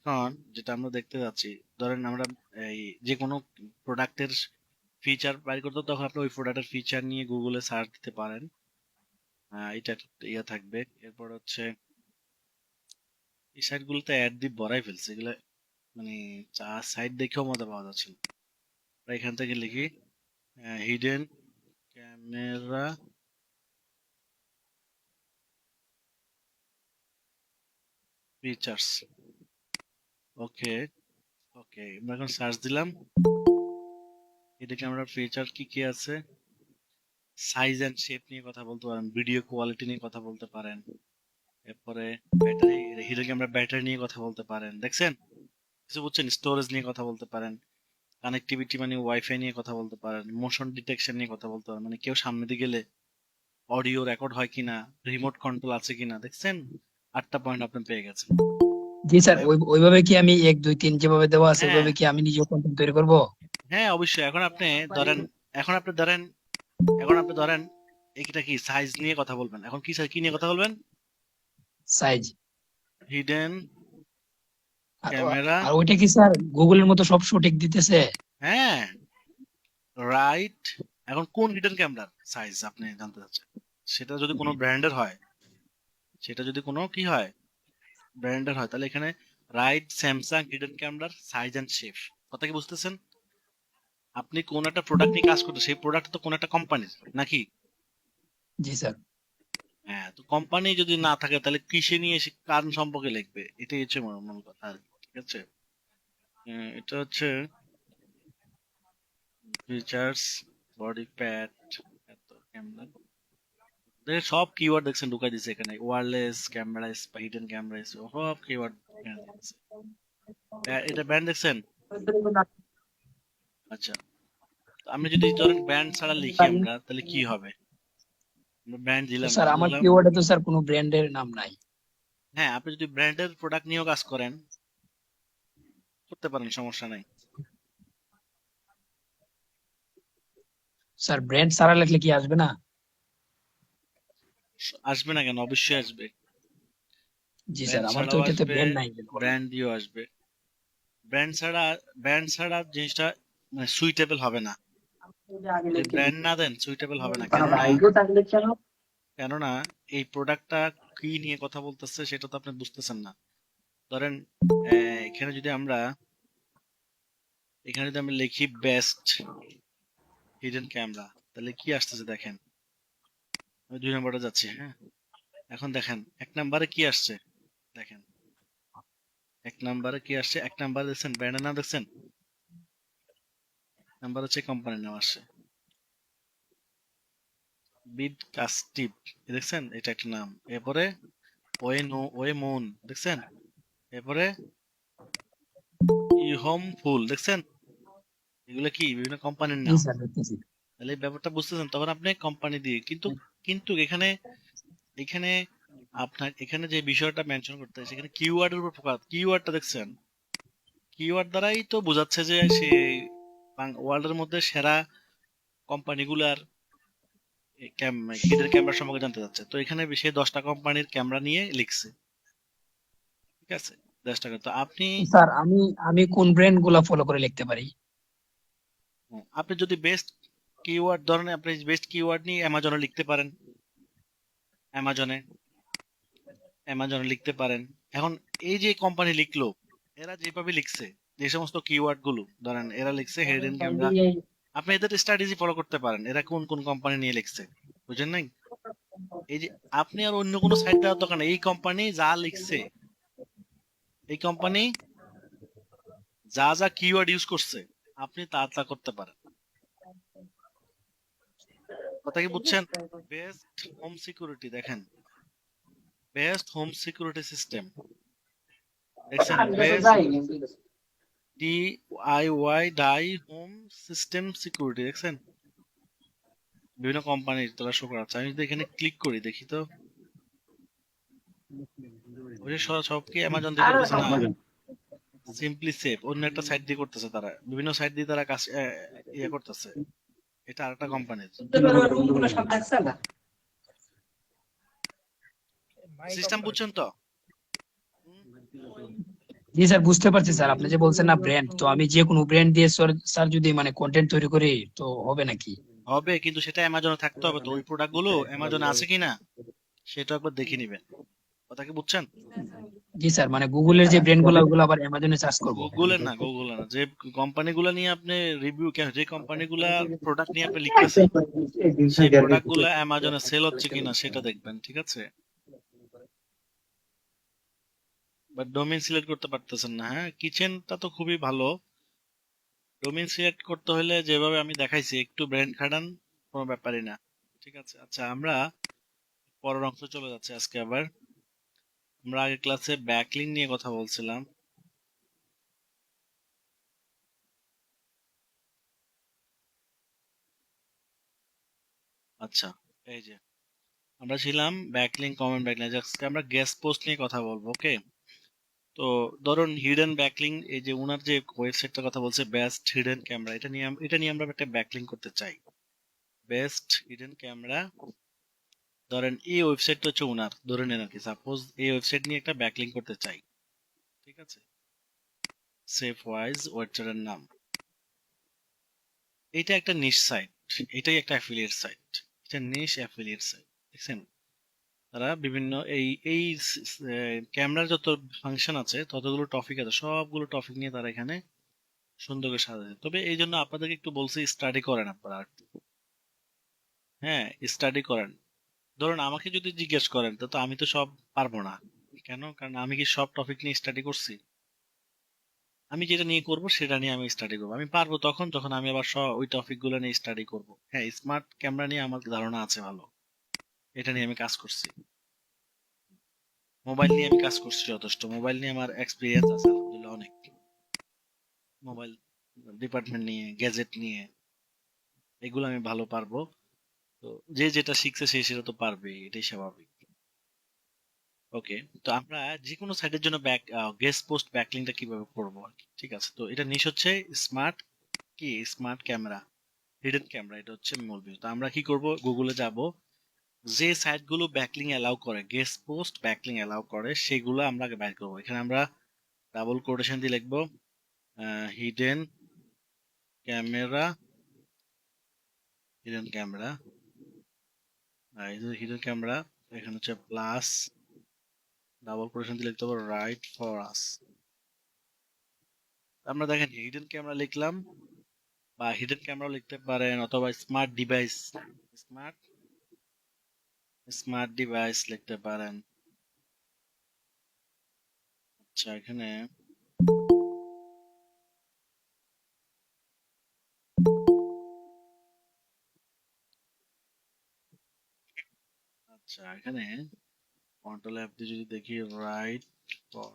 এখন যেটা আমরা দেখতে যাচ্ছি, ধরেন আমরা এই যে কোনো প্রোডাক্টের ফিচার বাইর করতে, তখন আপনি ওই প্রোডাক্টের ফিচার নিয়ে গুগলে সার্চ দিতে পারেন। এটা একটা ইয়ে থাকবে। এরপর হচ্ছে এই সাইট গুলোতে অ্যাড দিয়ে ভরাই ফেলছে, এগুলো মানে সাইট দেখেও মজা পাওয়া যাচ্ছে না। আমরা এখান থেকে লিখি হিডেন ক্যামেরা ফিচার্স। ওকে ওকে, আমরা এখন সার্চ দিলাম। এটা ক্যামেরা ফিচার কি কি আছে, সাইজ এন্ড শেপ নিয়ে কথা বলতে পারেন, ভিডিও কোয়ালিটি নিয়ে কথা বলতে পারেন, এরপরে ব্যাটারি, হিডেন ক্যামেরা ব্যাটারি নিয়ে কথা বলতে পারেন, দেখছেন কিছু বুঝছেন, স্টোরেজ নিয়ে কথা বলতে পারেন, কানেক্টিভিটি মানে ওয়াইফাই নিয়ে কথা বলতে পারেন, মোশন ডিটেকশন নিয়ে কথা বলতে পারেন, মানে কেউ সামনে দিয়ে গেলে অডিও রেকর্ড হয় কিনা, রিমোট কন্ট্রোল আছে কিনা, দেখছেন 8টা পয়েন্ট আপনি পেয়ে গেছেন। জি স্যার, ওইভাবে কি আমি 1 2 3 যেভাবে দেওয়া আছে হ্যাঁ ওইভাবে কি আমি নিজে কন্টেন্ট তৈরি করব? হ্যাঁ অবশ্যই। ধরেন এখন আপনি ধরেন এখন আপনি ধরেন এটা কি সাইজ নিয়ে কথা বলবেন, এখন কি নিয়ে কথা বলবেন, সাইজ। হিডেন আর ক্যামেরা। আর ওইটা কি স্যার গুগলের মতো সব সঠিক দিতেছে? হ্যাঁ রাইট। এখন কোন হিডেন ক্যামেরার সাইজ আপনি জানতে চাচ্ছেন, সেটা যদি কোনো ব্র্যান্ডের হয়, সেটা যদি কোনো কি হয় ব্র্যান্ডের হয়, তাহলে এখানে রাইট স্যামসাং হিডেন ক্যামেরার সাইজ এন্ড শেপ। কথা কি বুঝতেছেন? আপনি কোন একটা প্রোডাক্ট নিয়ে কাজ করতে, সেই প্রোডাক্ট তো কোন একটা কোম্পানির নাকি? জি স্যার। হ্যাঁ, তো কোম্পানি যদি না থাকে তাহলে কিসে নিয়ে এসে কার সম্পর্কে লিখবে, এটাই হচ্ছে মূল কথা আর কি, ঠিক আছে? এটা হচ্ছে ফিচার্স, বডি প্যাড, এত ক্যামেরা, দেখেন সব কিওয়ার্ড দেখছেন ঢুকাই দিছে এখানে, ওয়্যারলেস ক্যামেরা, হিডেন ক্যামেরা, সব কিওয়ার্ড এখানে দিয়েছে। এটা ব্যান্ড দেখছেন? আচ্ছা, তো আমি যদি ধরেন ব্যান্ড ছাড়া লিখি আমরা, তাহলে কি হবে? আমরা ব্যান্ড তো দিলাম না, স্যার আমার দিলাম। কিওয়ার্ডে তো স্যার কোনো ব্র্যান্ডের নাম নাই। হ্যাঁ, আপনি যদি ব্র্যান্ডের প্রোডাক্ট নিয়েও কাজ করেন করতে পারেন, সমস্যা নাই। স্যার ব্র্যান্ড ছাড়া লিখলে কি আসবে না? আসবে না কেন, অবশ্যই আসবে। জি স্যার, ব্র্যান্ড আমার তো ছাড়াও ওইটাতে আসবে, ব্র্যান্ড নাই। ব্র্যান্ড দিয়েও আসবে। ব্র্যান্ড ছাড়া, ব্র্যান্ড ছাড়া জিনিসটা মানে সুইটেবল হবে না। যদি ব্র্যান্ড না দেন সুইটেবল হবে না, কেননা কেননা এই প্রোডাক্টটা কি নিয়ে কথা বলতেছে সেটা তো আপনি বুঝতেছেন না। ধরেন এখানে যদি আমরা লিখি বেস্ট হিডেন ক্যামেরা, তাহলে কি আসতেছে দেখেন। আমি 2 নম্বরে যাচ্ছি, হ্যাঁ। এখন দেখেন 1 নম্বরে কি আসছে, দেখেন 1 নম্বরে কি আসছে, 1 নম্বরে দেখছেন ব্র্যান্ডের নাম দেখছেন, নাম্বার হচ্ছে কোম্পানির নাম আসছে, বিড কাস্টিভ, দেখছেন এটা একটা নাম। এরপরে ওয়ে মুন দেখছেন, এরপরে ই হোম ফুল দেখছেন, এগুলো কি বিভিন্ন কোম্পানির জি নাম। স্যার, দেখতেছি। তাহলে এই ব্যাপারটা বুঝতেছেন, তখন আপনি কোম্পানি দিয়ে, কিন্তু কিন্তু এখানে এখানে আপনার এখানে যে বিষয়টা মেনশন করতে হয় সেখানে কিওয়ার্ডের উপর ফোকাস, কিওয়ার্ডটা দেখছেন, কিওয়ার্ড দ্বারাই তো বোঝাচ্ছে যে সে ওয়ার্ল্ডের মধ্যে সেরা কোম্পানিগুলার হিডেন ক্যামেরা সম্পর্কে জানতে চাচ্ছে। তো এখানে সে 10টা কোম্পানির ক্যামেরা নিয়ে লিখছে, ঠিক আছে, 10 টাকা। তো আপনি তো স্যার আমি আমি কোন ব্র্যান্ড গুলা ফলো করে লিখতে পারি? আপনি যদি বেস্ট কিওয়ার্ড ধরেন, আপনি বেস্ট কিওয়ার্ড নিয়ে অ্যামাজনে লিখতে পারেন, অ্যামাজনে অ্যামাজনে লিখতে পারেন। এখন এই যে কোম্পানি লিখলো, এরা যেভাবে লিখছে, যে সমস্ত কিওয়ার্ড গুলো ধরেন এরা লিখছে হিডেন ক্যামেরা, আপনি এদের স্ট্র্যাটেজি ফলো করতে পারেন, এরা কোন কোন কোম্পানি নিয়ে লিখছে, বুঝেন নাই? এই যে আপনি আর অন্য কোনো সাইট দেওয়ার দরকার নেই, এই কোম্পানি যা লিখছে, এই কোম্পানি যা যা কিওয়ার্ড ইউজ করছে, আপনি তা তা করতে পারেন। কথা কি বুঝছেন? বেস্ট হোম সিকিউরিটি দেখেন, বেস্ট হোম সিকিউরিটি সিস্টেম দেখছেন, best DIY die home system security দেখছেন, বিভিন্ন কোম্পানির তারা শো করাচ্ছে। আমি যদি এখানে ক্লিক করি দেখি তো, ওই যে সব কি অ্যামাজন দিয়ে করতেছে না, সিম্পলি সেভ অন্য একটা সাইট দিয়ে করতেছে, তারা বিভিন্ন সাইট দিয়ে তারা কাজ ইয়ে করতেছে, এটা আরেকটা কোম্পানির সিস্টেম, বুঝছেন তো? জি স্যার, বুঝতে পারছি স্যার। আপনি যে বলছেন না ব্র্যান্ড, তো আমি যে কোনো ব্র্যান্ড দিয়ে স্যার যদি মানে কন্টেন্ট তৈরি করি তো হবে নাকি? হবে, কিন্তু সেটা অ্যামাজনে থাকতে হবে। তো ওই প্রোডাক্ট গুলো অ্যামাজনে আছে কিনা সেটা একবার দেখে নিবেন। কথা কি বুঝছেন? জি স্যার, মানে গুগলের যে ব্র্যান্ড গুলো ওগুলো আবার অ্যামাজনে সার্চ করব? গুগলের না, যে কোম্পানি গুলা নিয়ে আপনি রিভিউ, যে কোম্পানি গুলা প্রোডাক্ট নিয়ে আপনি লিখতেছেন সেই প্রোডাক্ট গুলা অ্যামাজনে সেল হচ্ছে কিনা সেটা দেখবেন, ঠিক আছে? বাট ডোমেইন সিলেক্ট করতে পারতেছেন না। হ্যাঁ, কিচেনটা তো খুবই ভালো। ডোমেইন সিলেক্ট করতে হলে যেভাবে আমি দেখাইছি একটু ব্র্যান্ড খাটান, কোনো ব্যাপারই না। ঠিক আছে, আচ্ছা আমরা পরের অংশ চলে যাচ্ছি আজকে আবার। আমরা আগের ক্লাসে ব্যাকলিং নিয়ে কথা বলছিলাম। আচ্ছা, এই যে আমরা ছিলাম ব্যাকলিং, কমেন্ট ব্যাকলিং। আজকে আমরা গেস্ট পোস্ট নিয়ে কথা বলবো, ওকে? তো ধরুন হিডেন ব্যাকলিং, এই যে ওনার যে ওয়েবসাইটটার কথা বলছে বেস্ট হিডেন ক্যামেরা, এটা নিয়ে আমরা একটা ব্যাকলিং করতে চাই। বেস্ট হিডেন ক্যামেরা, ধরেন এই ওয়েবসাইটটা হচ্ছে ওনার, ধরে নেন আর কি, সাপোজ এই ওয়েবসাইট নিয়ে একটা ব্যাকলিং করতে চাই, ঠিক আছে? সেফ ওয়াইজ ওয়েবসাইটের নাম, এটা একটা নিশ সাইট, এটাই একটা অ্যাফিলিয়েট সাইট, এটা নিশ অ্যাফিলিয়েট সাইট। দেখছেন, তারা বিভিন্ন এই এই ক্যামেরার যত ফাংশন আছে, ততগুলো টপিক আছে, সবগুলো টপিক নিয়ে তারা এখানে সুন্দর করে সাজাচ্ছে। তবে এই জন্য আপনাদেরকে একটু বলছি স্টাডি করেন আপনারা আর কি। হ্যাঁ, স্টাডি করেন। ধরুন আমাকে যদি জিজ্ঞেস করেন তো আমি তো সব পারবো না। কেন? কারণ আমি কি সব টপিক নিয়ে স্টাডি করছি? আমি যেটা নিয়ে করব সেটা নিয়ে আমি স্টাডি করবো। আমি পারবো তখন যখন আমি আবার সব ওই টপিক গুলো নিয়ে স্টাডি করব। হ্যাঁ, স্মার্ট ক্যামেরা নিয়ে আমার ধারণা আছে ভালো, এটা নিয়ে আমি কাজ করছি। মোবাইল নিয়ে আমি কাজ করছি যথেষ্ট, মোবাইল নিয়ে আমার এক্সপিরিয়েন্স আছে আলহামদুলিল্লাহ অনেক। মোবাইল ডিপার্টমেন্ট নিয়ে, গ্যাজেট নিয়ে, এগুলো আমি ভালো পারবো। তো যে যেটা শিখছে সে সেটা তো পারবে, এটাই স্বাভাবিক। ওকে, তো আমরা যে কোনো সাইটের জন্য গেস্ট পোস্ট ব্যাকলিংটা কিভাবে করবো আর কি, ঠিক আছে? তো এটা নিশ হচ্ছে স্মার্ট, কি স্মার্ট ক্যামেরা, হিডেন ক্যামেরা, এটা হচ্ছে মূল বিষয়। তো আমরা কি করব, গুগলে যাব, যে সাইটগুলো ব্যাকলিং অ্যালাউ করে, গেস্ট পোস্ট ব্যাকলিং অ্যালাউ করে, সেগুলো আমরা আগে বাইর করবো। এখানে আমরা ডাবল কোটেশন দিয়ে লিখবো hidden camera, hidden camera, hidden camera, এখানে হচ্ছে প্লাস ডাবল কোটেশন দিয়ে লিখতে হবে রাইট ফর আস। আমরা দেখেন হিডেন ক্যামেরা লিখলাম, বা হিডেন ক্যামেরা লিখতে পারেন, অথবা smart device, smart smart device লিখতে পারেন। আচ্ছা, এখানে আচ্ছা এখানে কন্ট্রোল অ্যাপ দিয়ে যদি দেখি রাইট ফর,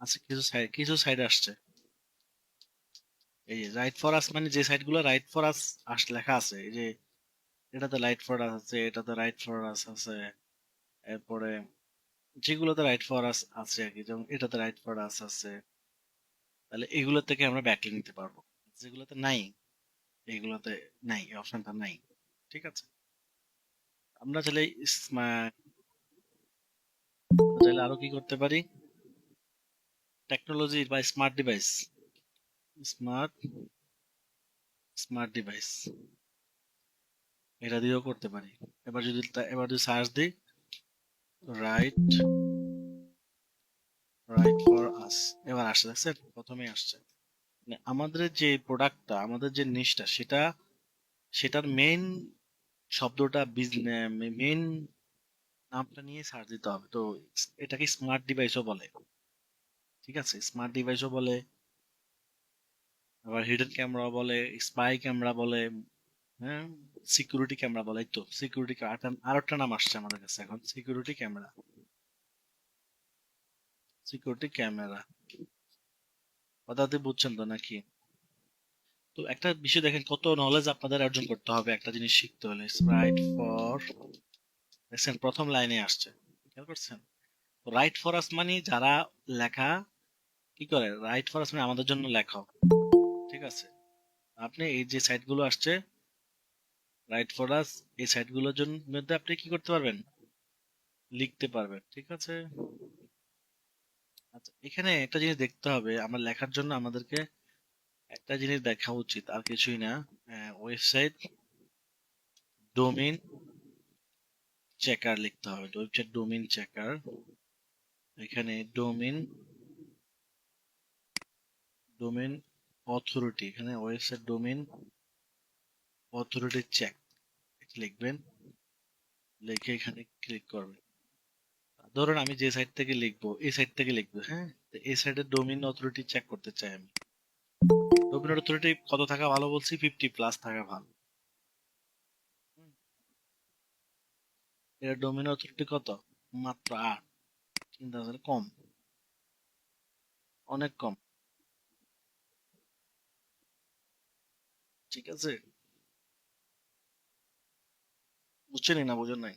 আচ্ছা কিছু সাইড আসছে। এই যে রাইট ফর আস মানে যে সাইট গুলো রাইট ফর আস লেখা আছে, এই যে এটাতে রাইট ফর আস আছে, এটাতে রাইট ফর আস আছে, এরপরে যেগুলোতে রাইট ফর আস আছে আর কি, যেমন এটাতে রাইট ফর আস আছে, তাহলে এগুলো থেকে আমরা ব্যাকলিং নিতে পারবো। যেগুলোতে নাই, এইগুলোতে নাই, এই অপশনটা নাই, ঠিক আছে? আমরা চাইলে আরো কি করতে পারি, টেকনোলজি বা smart device, smart smart device, এটা দিয়েও করতে পারি। এবার যদি সার্চ দিই রাইট রাইট ফর আস, এবার আসছে, দেখছেন প্রথমেই আসছে। মানে আমাদের যে প্রোডাক্টটা, আমাদের যে নিশটা, সেটার মেইন শব্দটা, মেইন নামটা নিয়ে সার্চ দিতে হবে। তো এটাকে স্মার্ট ডিভাইসও বলে, ঠিক আছে? স্মার্ট ডিভাইসও বলে, আবার হিডেন ক্যামেরা বলে, স্পাই ক্যামেরা বলে, হ্যাঁ, সিকিউরিটি ক্যামেরা বলে। এই তো সিকিউরিটি, আর একটা নাম আসছে আমাদের কাছে এখন, সিকিউরিটি ক্যামেরা, সিকিউরিটি ক্যামেরা। কথাতে বুঝছেন তো নাকি? তো একটা বিষয় দেখেন, কত নলেজ আপনাদের অর্জন করতে হবে একটা জিনিস শিখতে হলে। রাইট ফর, দেখছেন প্রথম লাইনে আসছে, খেয়াল করছেন? রাইট ফর আস মানে যারা লেখা কি করে, রাইট ফর আস মানে আমাদের জন্য লেখা, ঠিক আছে? আপনি এই যে সাইট গুলো আসছে রাইট ফর আস, এই সাইট গুলোর জন্য মধ্যে আপনি কি করতে পারবেন, লিখতে পারবেন, ঠিক আছে? আচ্ছা, এখানে একটা জিনিস দেখতে হবে, আমরা লেখার জন্য আমাদেরকে একটা জিনিস দেখা উচিত, আর কিছুই না। ওয়েবসাইট ডোমেইন চেকার লিখতে হবে, ওয়েবসাইট ডোমেইন চেকার। এখানে ডোমেইন অথরিটি, এখানে ওয়েবসাইট ডোমেইন অথরিটি চেক লিখবেন, লিখে এখানে ক্লিক করবেন। ধরুন আমি যে সাইট থেকে লিখবো, এই সাইট থেকে লিখবো, হ্যাঁ, তো এই সাইটের ডোমেইন অথরিটি চেক করতে চাই আমি। ডোমেইন অথরিটি কত থাকা ভালো বলছি? 50+ থাকা ভালো। হুম, এর ডোমেইন অথরিটি কত? মাত্র 8। চিন্তা করলে কম, অনেক কম। ঠিক আছে, বুঝছেন না বোঝেন নাই?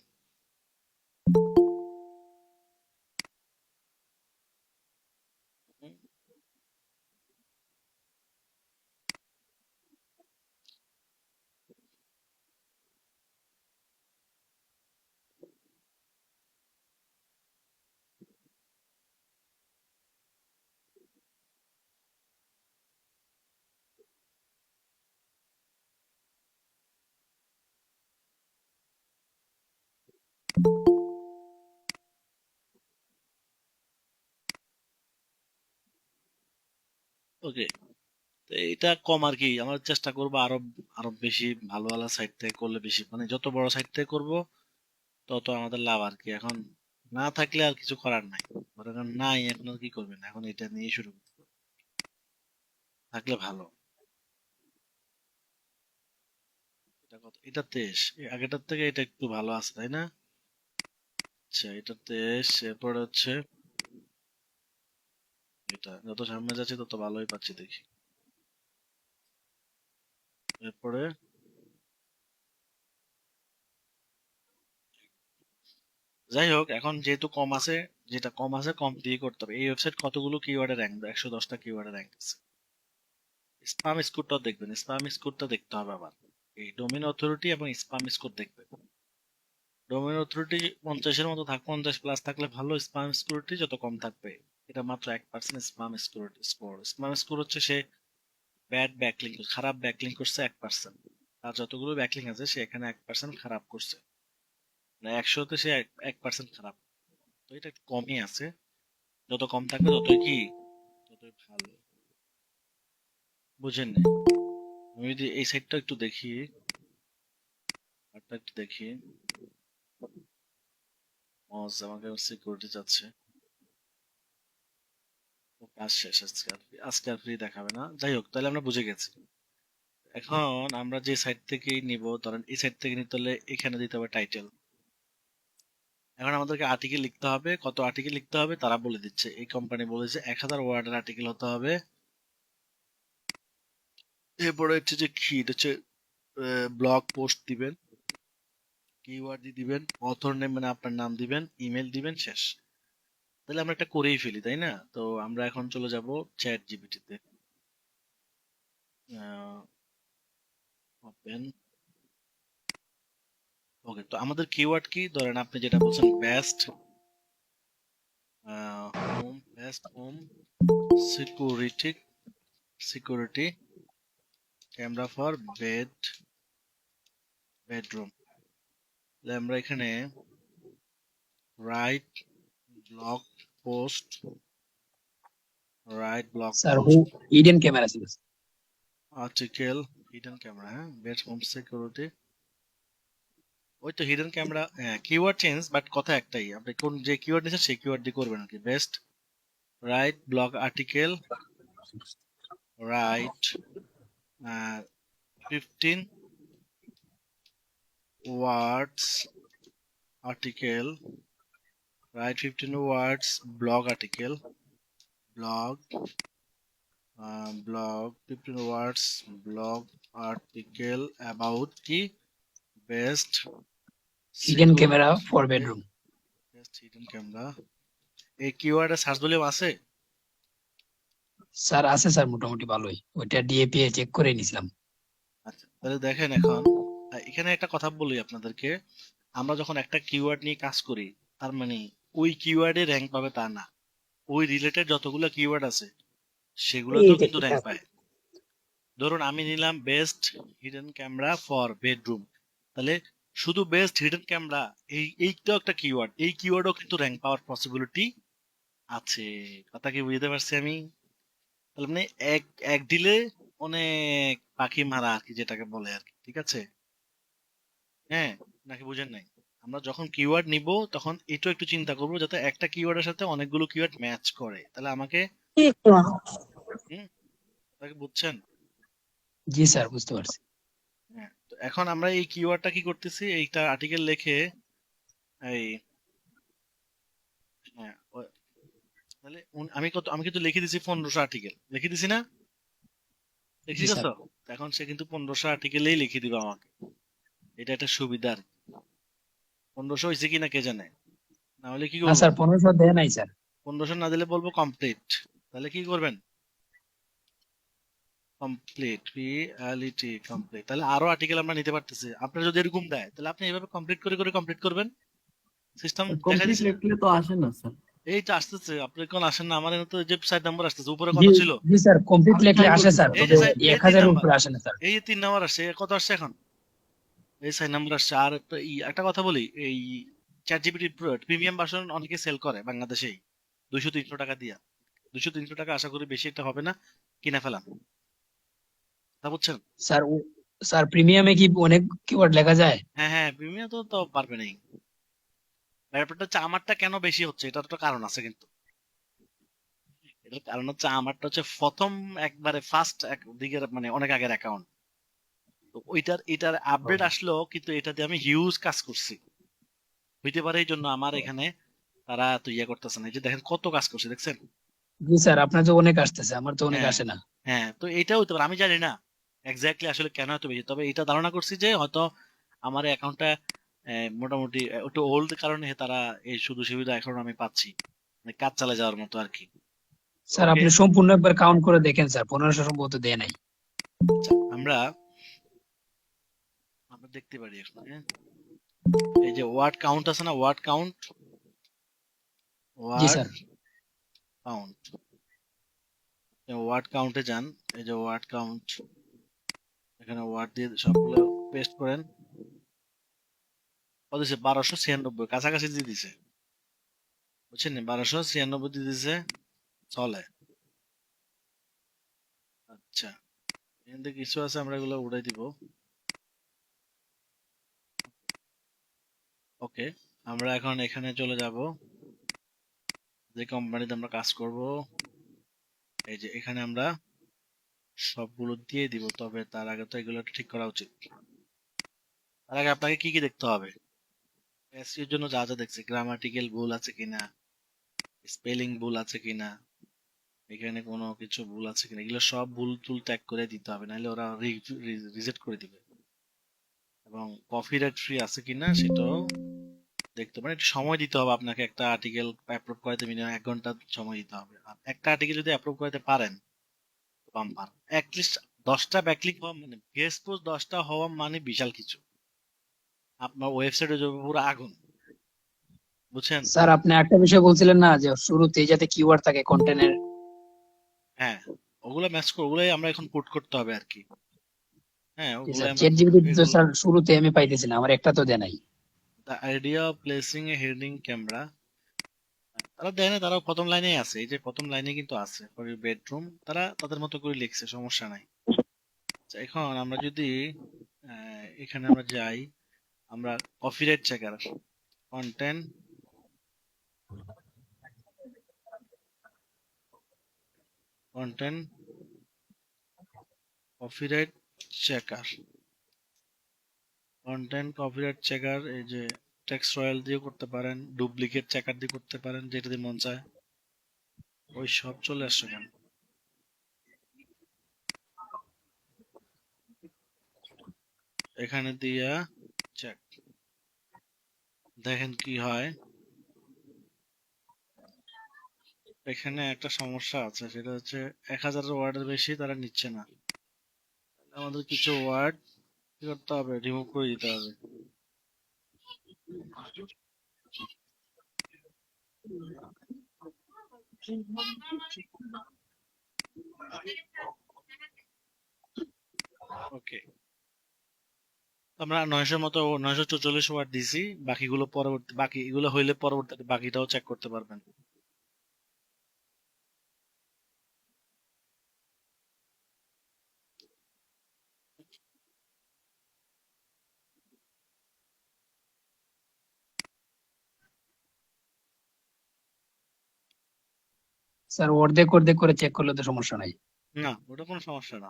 ওকে, তো এটা কম আর কি, আমরা চেষ্টা করবো আরো আরো বেশি ভালো ভালো সাইট থেকে করলে বেশি, মানে যত বড় সাইট থেকে করবো তত আমাদের লাভ আর কি। এখন না থাকলে আর কিছু করার নাই, মনে করেন নাই, এখন আর কি করবেন, এখন এটা নিয়ে শুরু করতে হবে। থাকলে ভালো। এটা কত? এটা 23, আগেটার থেকে এটা একটু ভালো আছে তাই না? আচ্ছা, এটা 23, এরপরে হচ্ছে এটা, যত সামনে যাচ্ছে তত ভালোই পাচ্ছি দেখি। এরপরে যাই হোক, এখন যেহেতু কম আছে, যেটা কম আছে কম দিয়ে করতে হবে। এই ওয়েবসাইট কতগুলো কিওয়ার্ডে র্যাঙ্ক? 110টা কিওয়ার্ডে র্যাঙ্ক আছে। স্পাম স্কোরটা দেখবেন, স্পাম স্কোরটা দেখতে হবে আবার। এই ডোমেইন অথরিটি এবং স্পাম স্কোর দেখবেন। ডোমেইন অথরিটি 50-এর মতো 50+ থাকলে ভালো, স্পাম স্কোরটি যত কম থাকবে। এটা মাত্র 1% স্পাম স্কোর। স্পাম স্কোর হচ্ছে সে ব্যাড ব্যাকলিঙ্ক, খারাপ ব্যাকলিঙ্ক করছে 1%। আর যতগুলো ব্যাকলিঙ্ক আছে সে এখানে 1% খারাপ করছে, মানে 100তে সে 1% খারাপ। তো এটা একটু কমই আছে, যত কম থাকবে ততই কি, ততই ভালো। বুঝেন না? আমি যদি এই সাইডটা একটু দেখি, আরটা একটু দেখি। আমাকে সিকিউরিটি যাচ্ছে, ও কাজ শেষ আজকে, আজকে আর ফ্রি দেখাবে না। যাই হোক, তাহলে আমরা বুঝে গেছি। এখন আমরা যে সাইট থেকে নিব, ধরেন এই সাইট থেকে নিতে হলে এখানে দিতে হবে টাইটেল। এখন আমাদেরকে আর্টিকেল লিখতে হবে, কত আর্টিকেল লিখতে হবে তারা বলে দিচ্ছে, এই কোম্পানি বলেছে 1000 ওয়ার্ডের আর্টিকেল হতে হবে। এরপরে হচ্ছে যে কি, এটা হচ্ছে ব্লগ পোস্ট দিবেন, কিওয়ার্ড দিয়ে দিবেন, অথর নেম মানে আপনার নাম দিবেন, ইমেল দিবেন, শেষ। তাহলে আমরা একটা করেই ফেলি তাই না? তো আমরা এখন চলে যাব চ্যাট জিপিটিতে। ওপেন। ওকে, তো আমাদের কিওয়ার্ড কি? ধরেন আপনি যেটা বলছেন, best home security, security camera for bedroom. তাহলে আমরা এখানে right blog post, right blog sir post hidden camera ছিল। আর্টিকেল হিডেন ক্যামেরা, হ্যাঁ, বেস্ট হোম সিকিউরিটি। ওই তো হিডেন ক্যামেরা, হ্যাঁ, কিওয়ার্ড চেঞ্জ, বাট কথা একটাই, আপনি কোন যে কিওয়ার্ড নিয়েছেন সেই কিওয়ার্ড দিয়ে করবেন আর কি। Best right blog article, right 15 words article, write 15 words blog article, blog, blog 15 words blog article about কি, best hidden camera for security, bedroom. best hidden camera। এই কিওয়ার্ডে সার্চ ভলিউম আছে? স্যার আছে sir, মোটামুটি ভালোই, ওইটা ডিএপিএ চেক করে নিছিলাম। আচ্ছা, তাহলে দেখেন এখন এখানে একটা কথা বলি আপনাদেরকে, আমরা যখন একটা কিওয়ার্ড নিয়ে কাজ করি, তার মানে ওই কিওয়ার্ডে র্যাঙ্ক পাবে তা না। ওই রিলেটেড যতগুলো কিওয়ার্ড আছে সেগুলোতেও কিন্তু র্যাঙ্ক পায়। ধরুন আমি নিলাম best hidden camera for bedroom, তাহলে শুধু বেস্ট হিডেন ক্যামেরা এইটাও একটা কিওয়ার্ড, এই কিওয়ার্ডও কিন্তু র্যাঙ্ক পাওয়ার পসিবিলিটি আছে। কথা কি বুঝতে পারছি আমি? তাহলে মানে এক এক ডিলে অনেক পাখি মারা আর কি, যেটাকে বলে আর কি, ঠিক আছে? হ্যাঁ, নাকি বুঝেন নাই? আমরা যখন কিওয়ার্ড নিব তখন এটাও একটু চিন্তা করবো যাতে একটা কিওয়ার্ডের সাথে অনেকগুলো কিওয়ার্ড ম্যাচ করে, তাহলে আমাকে হুম তাকে বুঝছেন? জি স্যার, বুঝতে পারছি। হ্যাঁ, তো এখন আমরা এই কিওয়ার্ডটা কি করতেছি, এইটা আর্টিকেল লিখে এই হ্যাঁ তাহলে আমি কিন্তু লিখে দিছি 1500 আর্টিকেল, লিখে দিছি না? জি লিখে স্যার। গেছো? তো এখন সে কিন্তু 1500 আর্টিকেলেই লিখে দিবে আমাকে। এটা একটা সুবিধা আর কি। 1500 হয়েছে কিনা কে জানে, না হলে কি না করবো? স্যার, 1500 দেয় নাই স্যার। 1500 না দিলে বলবো কমপ্লিট। তাহলে কি করবেন? কমপ্লিট, পিএলইটি কমপ্লিট, তাহলে আরো আর্টিকেল আমরা নিতে পারতেছি। আপনার যদি এরকম দেয় তাহলে আপনি এইভাবে কমপ্লিট করে করে কমপ্লিট করবেন। সিস্টেম দেখা কমপ্লিট দিছে না? লিখলে তো আসে না স্যার। এই তো আসতেছে, আপনি কোন আসেন না, আমার এখানে তো যে সাইড নাম্বার আসতেছে, উপরে জি কত ছিল? জি স্যার, কমপ্লিট আমি লিখলে ট্রাই আসে করছি স্যার, স্যার। এই যে তবে সাইড, এই 1000 এর উপরে আসে না স্যার। এই যে 3 নাম্বার আসছে, কত আসছে এখন? এই সাইড নাম্বার আসছে। আর একটা কথা বলি, এই চ্যাট জিপিটি প্রিমিয়াম ভার্সন অনেকে সেল করে বাংলাদেশেই 200-300 টাকা দিয়া। 200-300 টাকা আশা করি বেশি একটা হবে না, কিনা ফেলাম। তা বুঝছেন? স্যার স্যার, প্রিমিয়ামে কি অনেক কিওয়ার্ড লেখা যায়? হ্যাঁ হ্যাঁ, প্রিমিয়াম তো তো পারবে নাই। ব্যাপারটা হচ্ছে আমারটা কেন বেশি হচ্ছে, এটার তো কারণ আছে কিন্তু। এটার কারণ হচ্ছে আমারটা হচ্ছে প্রথম একবারে ফার্স্ট এক দিকের মানে অনেক আগের অ্যাকাউন্ট। তো এটার আপডেট আসলো, কিন্তু এটাতে আমি হিউজ কাজ করছি। হইতে পারে এই জন্য আমার এখানে তারা তো ইয়ে করতেছে না। এই যে দেখেন কত কাজ করছে, দেখছেন? জি স্যার, আপনার তো অনেক আসতেছে, আমার তো অনেক হ্যাঁ আসে না। হ্যাঁ, তো এইটাও হতে পারে, আমি জানি না এক্স্যাক্টলি আসলে কেন এত বেশি, তবে এটা ধারণা করছি যে হয়তো আমার অ্যাকাউন্টটা মোটামুটি একটু ওল্ড কারণে তারা এই সুযোগ সুবিধা এখন আমি পাচ্ছি, মানে কাজ চালিয়ে যাওয়ার মতো আর কি। স্যার ওকে, আপনি সম্পূর্ণ একবার কাউন্ট করে দেখেন স্যার, 1500 সম্ভবত দেয় নাই। আমরা আমরা দেখতে পারি এখন, হ্যাঁ? এই যে ওয়ার্ড কাউন্ট আছে না, ওয়ার্ড কাউন্ট, জি ওয়ার্ড স্যার। কাউন্ট, ওয়ার্ড কাউন্টে যান। এই যে ওয়ার্ড কাউন্ট, এখানে ওয়ার্ড দিয়ে সবগুলো পেস্ট করেন। কত দিছে? 1296, কাছাকাছি দিয়ে দিছে, বুঝছেন? 1296 দিয়ে দিছে, চলে। আচ্ছা, এখান থেকে কিছু আছে, আমরা এগুলো উড়াই দিব। ওকে, আমরা এখন এখানে চলে যাব, যে কোম্পানিতে আমরা কাজ করব। এই যে এখানে আমরা সবগুলো দিয়ে দিব, তবে তার আগে তো এগুলো ঠিক করা উচিত। তার আগে আপনাকে কি কি দেখতে হবে? এসইওর জন্য যা যা দেখছি, গ্রামাটিক্যাল ভুল আছে কিনা, স্পেলিং ভুল আছে কিনা, এখানে কোনো কিছু ভুল আছে কিনা, এগুলো সব ভুল টুল ট্যাগ করে দিতে হবে, নাহলে ওরা রিজেক্ট করে দিবে। এবং কপিরাইট ফ্রি আছে কিনা সেটাও দেখতে পারেন। একটু সময় দিতে হবে আপনাকে, একটা আর্টিকেল অ্যাপ্রুভ করাতে মিনিমাম 1 ঘন্টা সময় দিতে হবে। আর একটা আর্টিকেল যদি অ্যাপ্রুভ করাতে পারেন, বাম্পার। অ্যাটলিস্ট 10টা ব্যাকলিক হওয়া মানে গেস্ট পোস্ট 10টা হওয়া মানে বিশাল কিছু। আপনার ওয়েবসাইটে যাবে পুরো আগুন, বুঝছেন? স্যার আপনি একটা বিষয় বলছিলেন না, যে শুরুতেই যাতে কিওয়ার্ড থাকে কন্টেন্টের। হ্যাঁ, ওগুলো ম্যাচ করে, ওগুলাই আমরা এখন পুট করতে হবে আর কি। হ্যাঁ, জি ওগুলাই স্যার, আমরা চ্যাট জিপিটি তো এগুলো। স্যার শুরুতে আমি পাইতেছি না, আমার একটা তো দেয় নাই। The idea of placing A heading camera, তারা দেয় না, তারা প্রথম লাইনেই আছে, এই যে প্রথম লাইনে কিন্তু আছে ফর ইউর বেডরুম, তারা তাদের মতো করে লিখছে, সমস্যা নাই। আচ্ছা, এখন আমরা যদি এখানে আমরা যাই, আমরা copyright checker, content, content copyright checker, content copyright checker, এই যে টেক্সট রয়্যাল দিয়ে করতে পারেন, ডুপ্লিকেট চেকার দিয়ে করতে পারেন, যেটা দিয়ে মন চায়। ওই সব চলে আসছে কেন? এখানে দিয়া চেক, দেখেন কি হয়। এখানে একটা সমস্যা আছে, সেটা হচ্ছে 1000 ওয়ার্ডের বেশি তারা নিচ্ছে না। আমাদের কিছু ওয়ার্ড কি করতে হবে, রিমুভ করে দিতে হবে। ওকে, আমরা 900 মতো 944 ওয়াট দিছি, বাকিগুলো পরবর্তী, বাকি এগুলো হইলে পরবর্তীতে বাকিটাও চেক করতে পারবেন। স্যার অর্ধেক অর্ধেক করে চেক করলে তো সমস্যা নাই। না, ওটা কোনো সমস্যা না।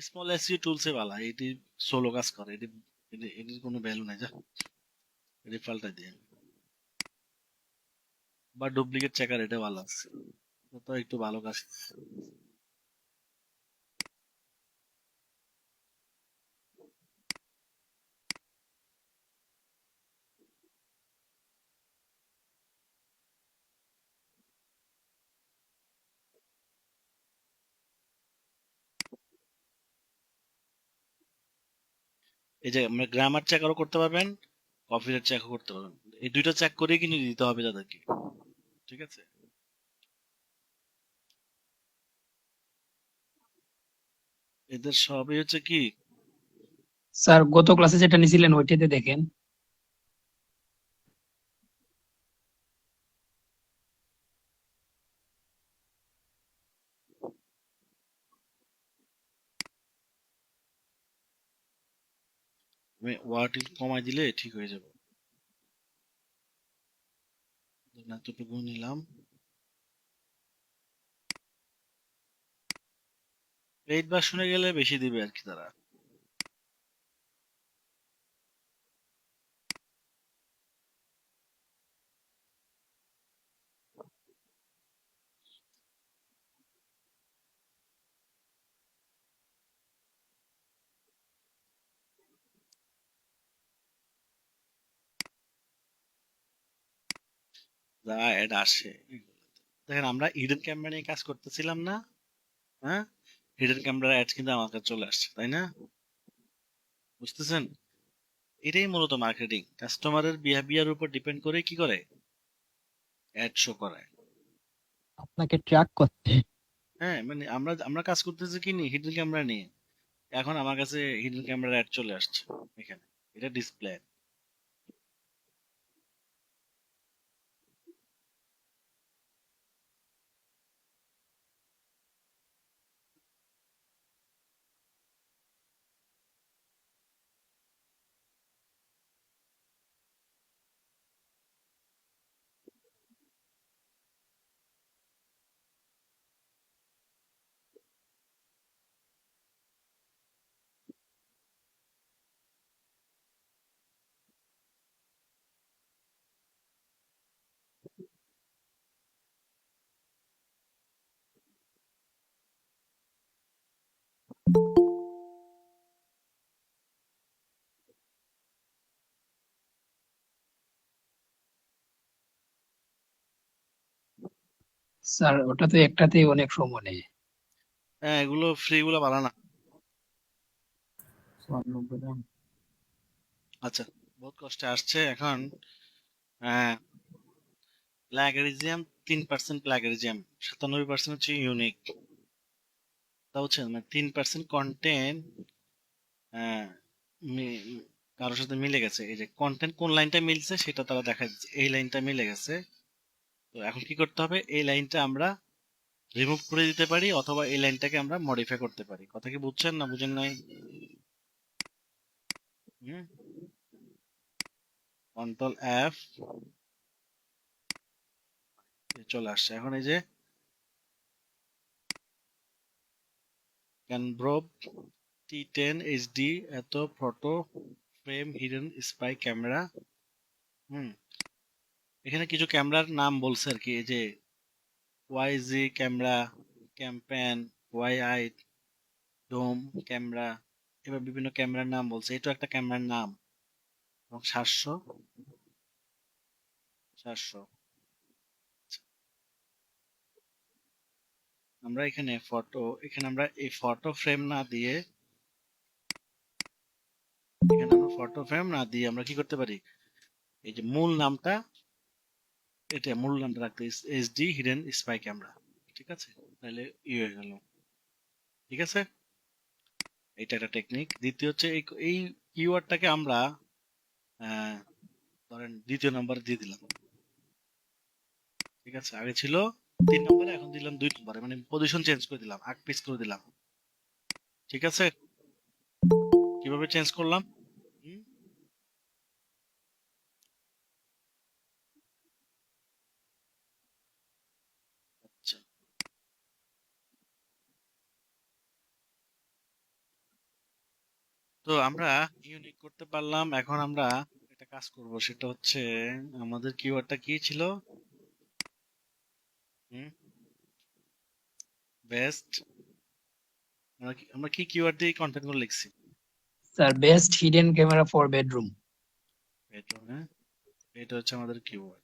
স্মল এসইউ টুলসে বালা, এটি সোলো কাজ করে, এটির কোনো ভ্যালু নাই, যা এটি পাল্টাই দিয়ে, বা ডুপ্লিকেট চেকার, এটা ভালো আছে, তো একটু ভালো কাজ। এই যে আমরা গ্রামার চেকও করতে পারবেন, কপিরাইট চেকও করতে পারবেন, এই দুইটা চেক করেই কিন্তু দিতে হবে তাদেরকে, ঠিক আছে? এদের সবই হচ্ছে কি, স্যার গত ক্লাসে যেটা নিছিলেন ওইটাতে দেখেন। ওয়াট কমাই দিলে ঠিক হয়ে যাবে। এতটুকু নিলাম, পেইড ভার্সনে গেলে বেশি দিবে আর কি তারা। যা অ্যাড আসে, দেখেন আমরা হিডেন ক্যামেরা নিয়ে কাজ করতেছিলাম না, হ্যাঁ? হিডেন ক্যামেরা অ্যাড কিন্তু আমার কাছে চলে আসছে, তাই না? বুঝতেছেন? এটাই মূলত মার্কেটিং, কাস্টমারের বিহেভিয়ার উপর ডিপেন্ড করে কি করে অ্যাড শো করায়। আপনাকে ট্র্যাক করতে। হ্যাঁ, মানে আমরা আমরা কাজ করতেছি কি নিয়ে, হিডেন ক্যামেরা নিয়ে। এখন আমার কাছে হিডেন ক্যামেরা অ্যাড চলে আসছে এখানে, এটা ডিসপ্লে। স্যার ওটা তো একটাতেই অনেক সময় নেয়। হ্যাঁ, এগুলো ফ্রি গুলো ভালো না। আচ্ছা, বহুত কষ্টে আসছে এখন। হ্যাঁ, প্লাগেরিজম 3% প্লাগেরিজম, 97% হচ্ছে ইউনিক। তা হচ্ছে মানে 3% কন্টেন্ট কারোর সাথে মিলে গেছে। এই যে কন্টেন্ট কোন লাইনটা মিলছে সেটা তারা দেখা যাচ্ছে, এই লাইনটা মিলে গেছে। তো এখন কি করতে হবে, এই লাইনটা আমরা রিমুভ করে দিতে পারি, অথবা এই লাইনটাকে আমরা মডিফাই করতে পারি। কথা কি বুঝছেন না বুঝেন নাই? হুম, কন্ট্রোল এফ, চলে আসছে। এখন এই যে ক্যানব্রোভ T10 HD, এত photo frame hidden spy camera. হুম, এখানে কিছু ক্যামেরার নাম বলছে আর কি, এই যে ওয়াইজি camera, campaign, Y I, dome camera, এবার বিভিন্ন ক্যামেরার নাম বলছে। এটা একটা ক্যামেরার নাম, এবং 700। আমরা এখানে এখানে আমরা এই ফটো ফ্রেম না দিয়ে এখানে আমরা ফটো ফ্রেম না দিয়ে আমরা কি করতে পারি, এই যে মূল নামটা, এটা মূল নামটা রাখতে এইচডি হিডেন স্পাই ক্যামেরা, ঠিক আছে, তাহলে হয়ে গেল। ঠিক আছে, এটা একটা টেকনিক। দ্বিতীয় হচ্ছে এই কিওয়ার্ডটাকে আমরা ধরেন দ্বিতীয় নাম্বার দিয়ে দিলাম। ঠিক আছে, আগে ছিল 3 নম্বরে, এখন দিলাম 2 নম্বরে, মানে পজিশন চেঞ্জ করে দিলাম, আগ পিস করে দিলাম। ঠিক আছে, কিভাবে চেঞ্জ করলাম? হুম, আচ্ছা, তো আমরা ইউনিক করতে পারলাম। এখন আমরা একটা কাজ করব, সেটা হচ্ছে আমাদের কিওয়ার্ডটা কি ছিল? হুম, বেস্ট। আমরা কি কিওয়ার্ড দিয়ে কন্টেন্ট গুলো লিখছি? Sir best hidden camera for bedroom. Bedroom, হ্যাঁ, এটা হচ্ছে আমাদের keyword,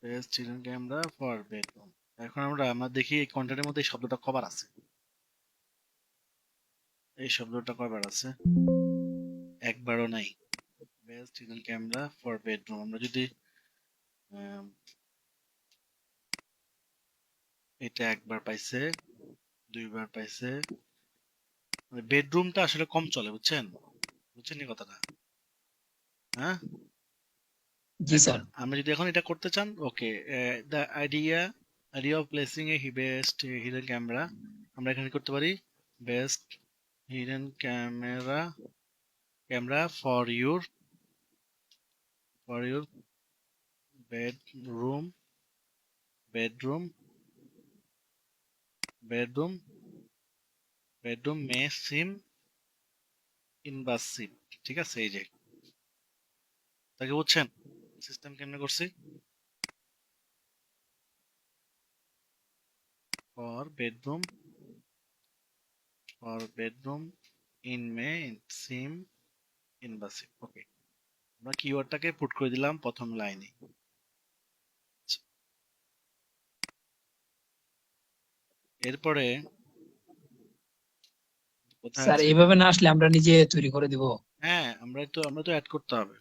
best hidden camera for bedroom. এখন আমরা দেখি এই কন্টেন্টের মধ্যে এই শব্দটা কবার আছে। এই শব্দটা কয়বার আছে? একবারও নাই। Best hidden camera for bedroom, আমরা যদি আম, এটা একবার পাইছে, 2বার পাইছে, মানে বেডরুমটা আসলে কম চলে, বুঝছেন? বুঝছেন এই কথাটা? হ্যাঁ, জি এখন স্যার। আমরা যদি এখন এটা করতে চান, okay, the idea of placing a best hidden camera, আমরা এখানে করতে পারি best hidden camera for your bedroom bedroom bedroom bedroom may seem invasive. ঠিক আছে, এই যে, তাকে বুঝছেন সিস্টেম কেমনে করছি? For bedroom in may seem invasive. Okay, আমরা কিওয়ার্ডটাকে পুট করে দিলাম প্রথম লাইনে। এরপরে কোথায় স্যার আছে? এইভাবে না আসলে আমরা নিজে তৈরি করে দিব। হ্যাঁ, আমরা তো অ্যাড করতে হবে।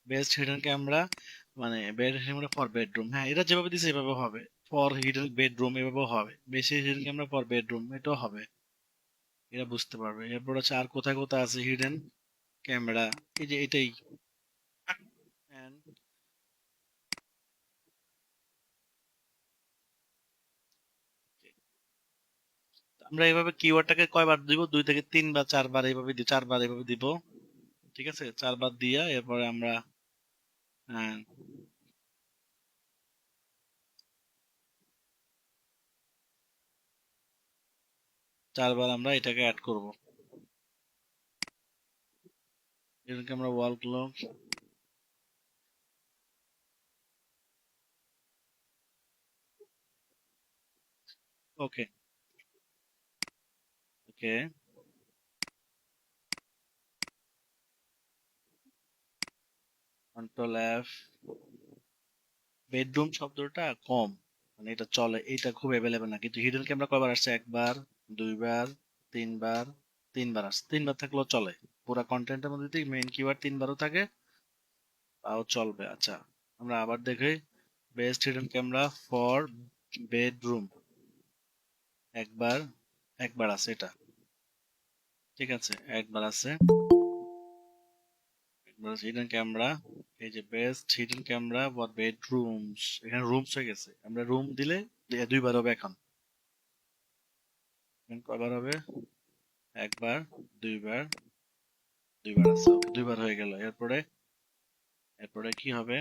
বেস্ট হিডেন ক্যামেরা, মানে বেস্ট ক্যামেরা ফর বেডরুম, হ্যাঁ, এটা যেভাবে দিছে এভাবে হবে। ফর হিডেন বেডরুম এভাবেও হবে, বেশি হিডেন ক্যামেরা ফর বেডরুম এটাও হবে, এরা বুঝতে পারবে। এরপর আছে আর কোথায় কোথায় আছে হিডেন ক্যামেরা, এই যে এটাই। And আমরা এইভাবে কিওয়ার্ডটাকে কয়বার দিব? 2 থেকে 3 বা 4 বার এইভাবে 4 বার এইভাবে দিব। ঠিক আছে, 4 বার দিয়া এরপরে আমরা আহ, 4 বার আমরা এটাকে অ্যাড করব। এটাকে আমরা ওয়াল ক্লক, ওকে, ওকে, কন্ট্রোল F। বেডরুম শব্দটা কম, মানে এটা চলে, এটা খুব অ্যাভেলেবেল না, কিন্তু হিডেন ক্যামেরা কয়বার আসছে? 1 বার, 2 বার, 3 বার। 3 বার আসছে, 3 বার থাকলেও চলে। পুরা কন্টেন্টের মধ্যে যদি মেইন কিওয়ার্ড 3বারও থাকে তাও চলবে। আচ্ছা, আমরা আবার দেখি best hidden camera for bedroom, একবার, একবার আছে এটা। ঠিক আছে, একবার আছে, একবার হিডেন ক্যামেরা। এই যে best hidden camera for bedrooms, এখানে রুমস হয়ে গেছে, আমরা রুম দিলে 2বার হবে। এখন এখন কয়বার হবে? একবার, 2 বার, 2বার আছে, ওকে, 2বার হয়ে গেল। এরপরে এরপরে কি হবে?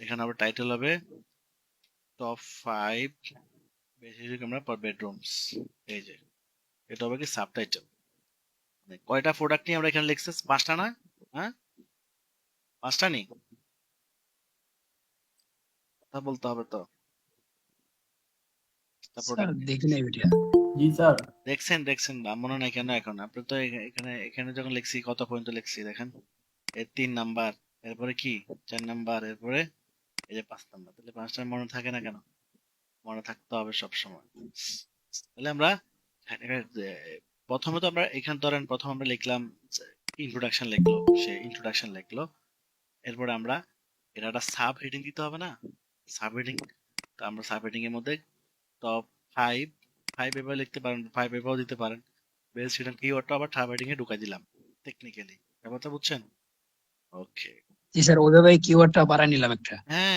এখানে আবার টাইটেল হবে top 5 best hidden camera for bedrooms. এই যে, এটা হবে কি সাবটাইটেল। কয়টা প্রোডাক্ট নিয়ে আমরা এখানে লিখছি? 5টা না? হ্যাঁ, 5টা নি, কথা বলতে হবে তো। স্যার প্রোডাক্ট দেখি নাই ওইটা। জি স্যার। দেখছেন বা মনে নাই কেন? এখন আপনি তো এখানে এখানে যখন লিখছি কত পর্যন্ত লিখছি দেখেন, 3 নাম্বার, এরপরে কি 4 নাম্বার, এরপরে এই যে 5 নাম্বার, তাহলে 5টা মনে থাকে না কেন? মনে থাকতে হবে সব সময়। তাহলে আমরা প্রথমে তো আমরা এখানে ধরেন প্রথম আমরা লিখলাম ইন্ট্রোডাকশন লিখলো, সে ইন্ট্রোডাকশন লিখলো, এরপরে আমরা এটা একটা সাব হেডিং দিতে হবে না, সাব হেডিং। তো আমরা সাব হেডিং এর মধ্যে টপ ফাইভ, ফাইভ এভাবে লিখতে পারেন, ফাইভ এভাবেও দিতে পারেন। বেস্ট হিডেন কিওয়ার্ডটা আবার সাব হেডিং এ ঢুকাই দিলাম টেকনিক্যালি। ব্যাপারটা বুঝছেন? ওকে। জি স্যার, ওইভাবে কিওয়ার্ডটা বাড়ায় নিলাম একটা। হ্যাঁ,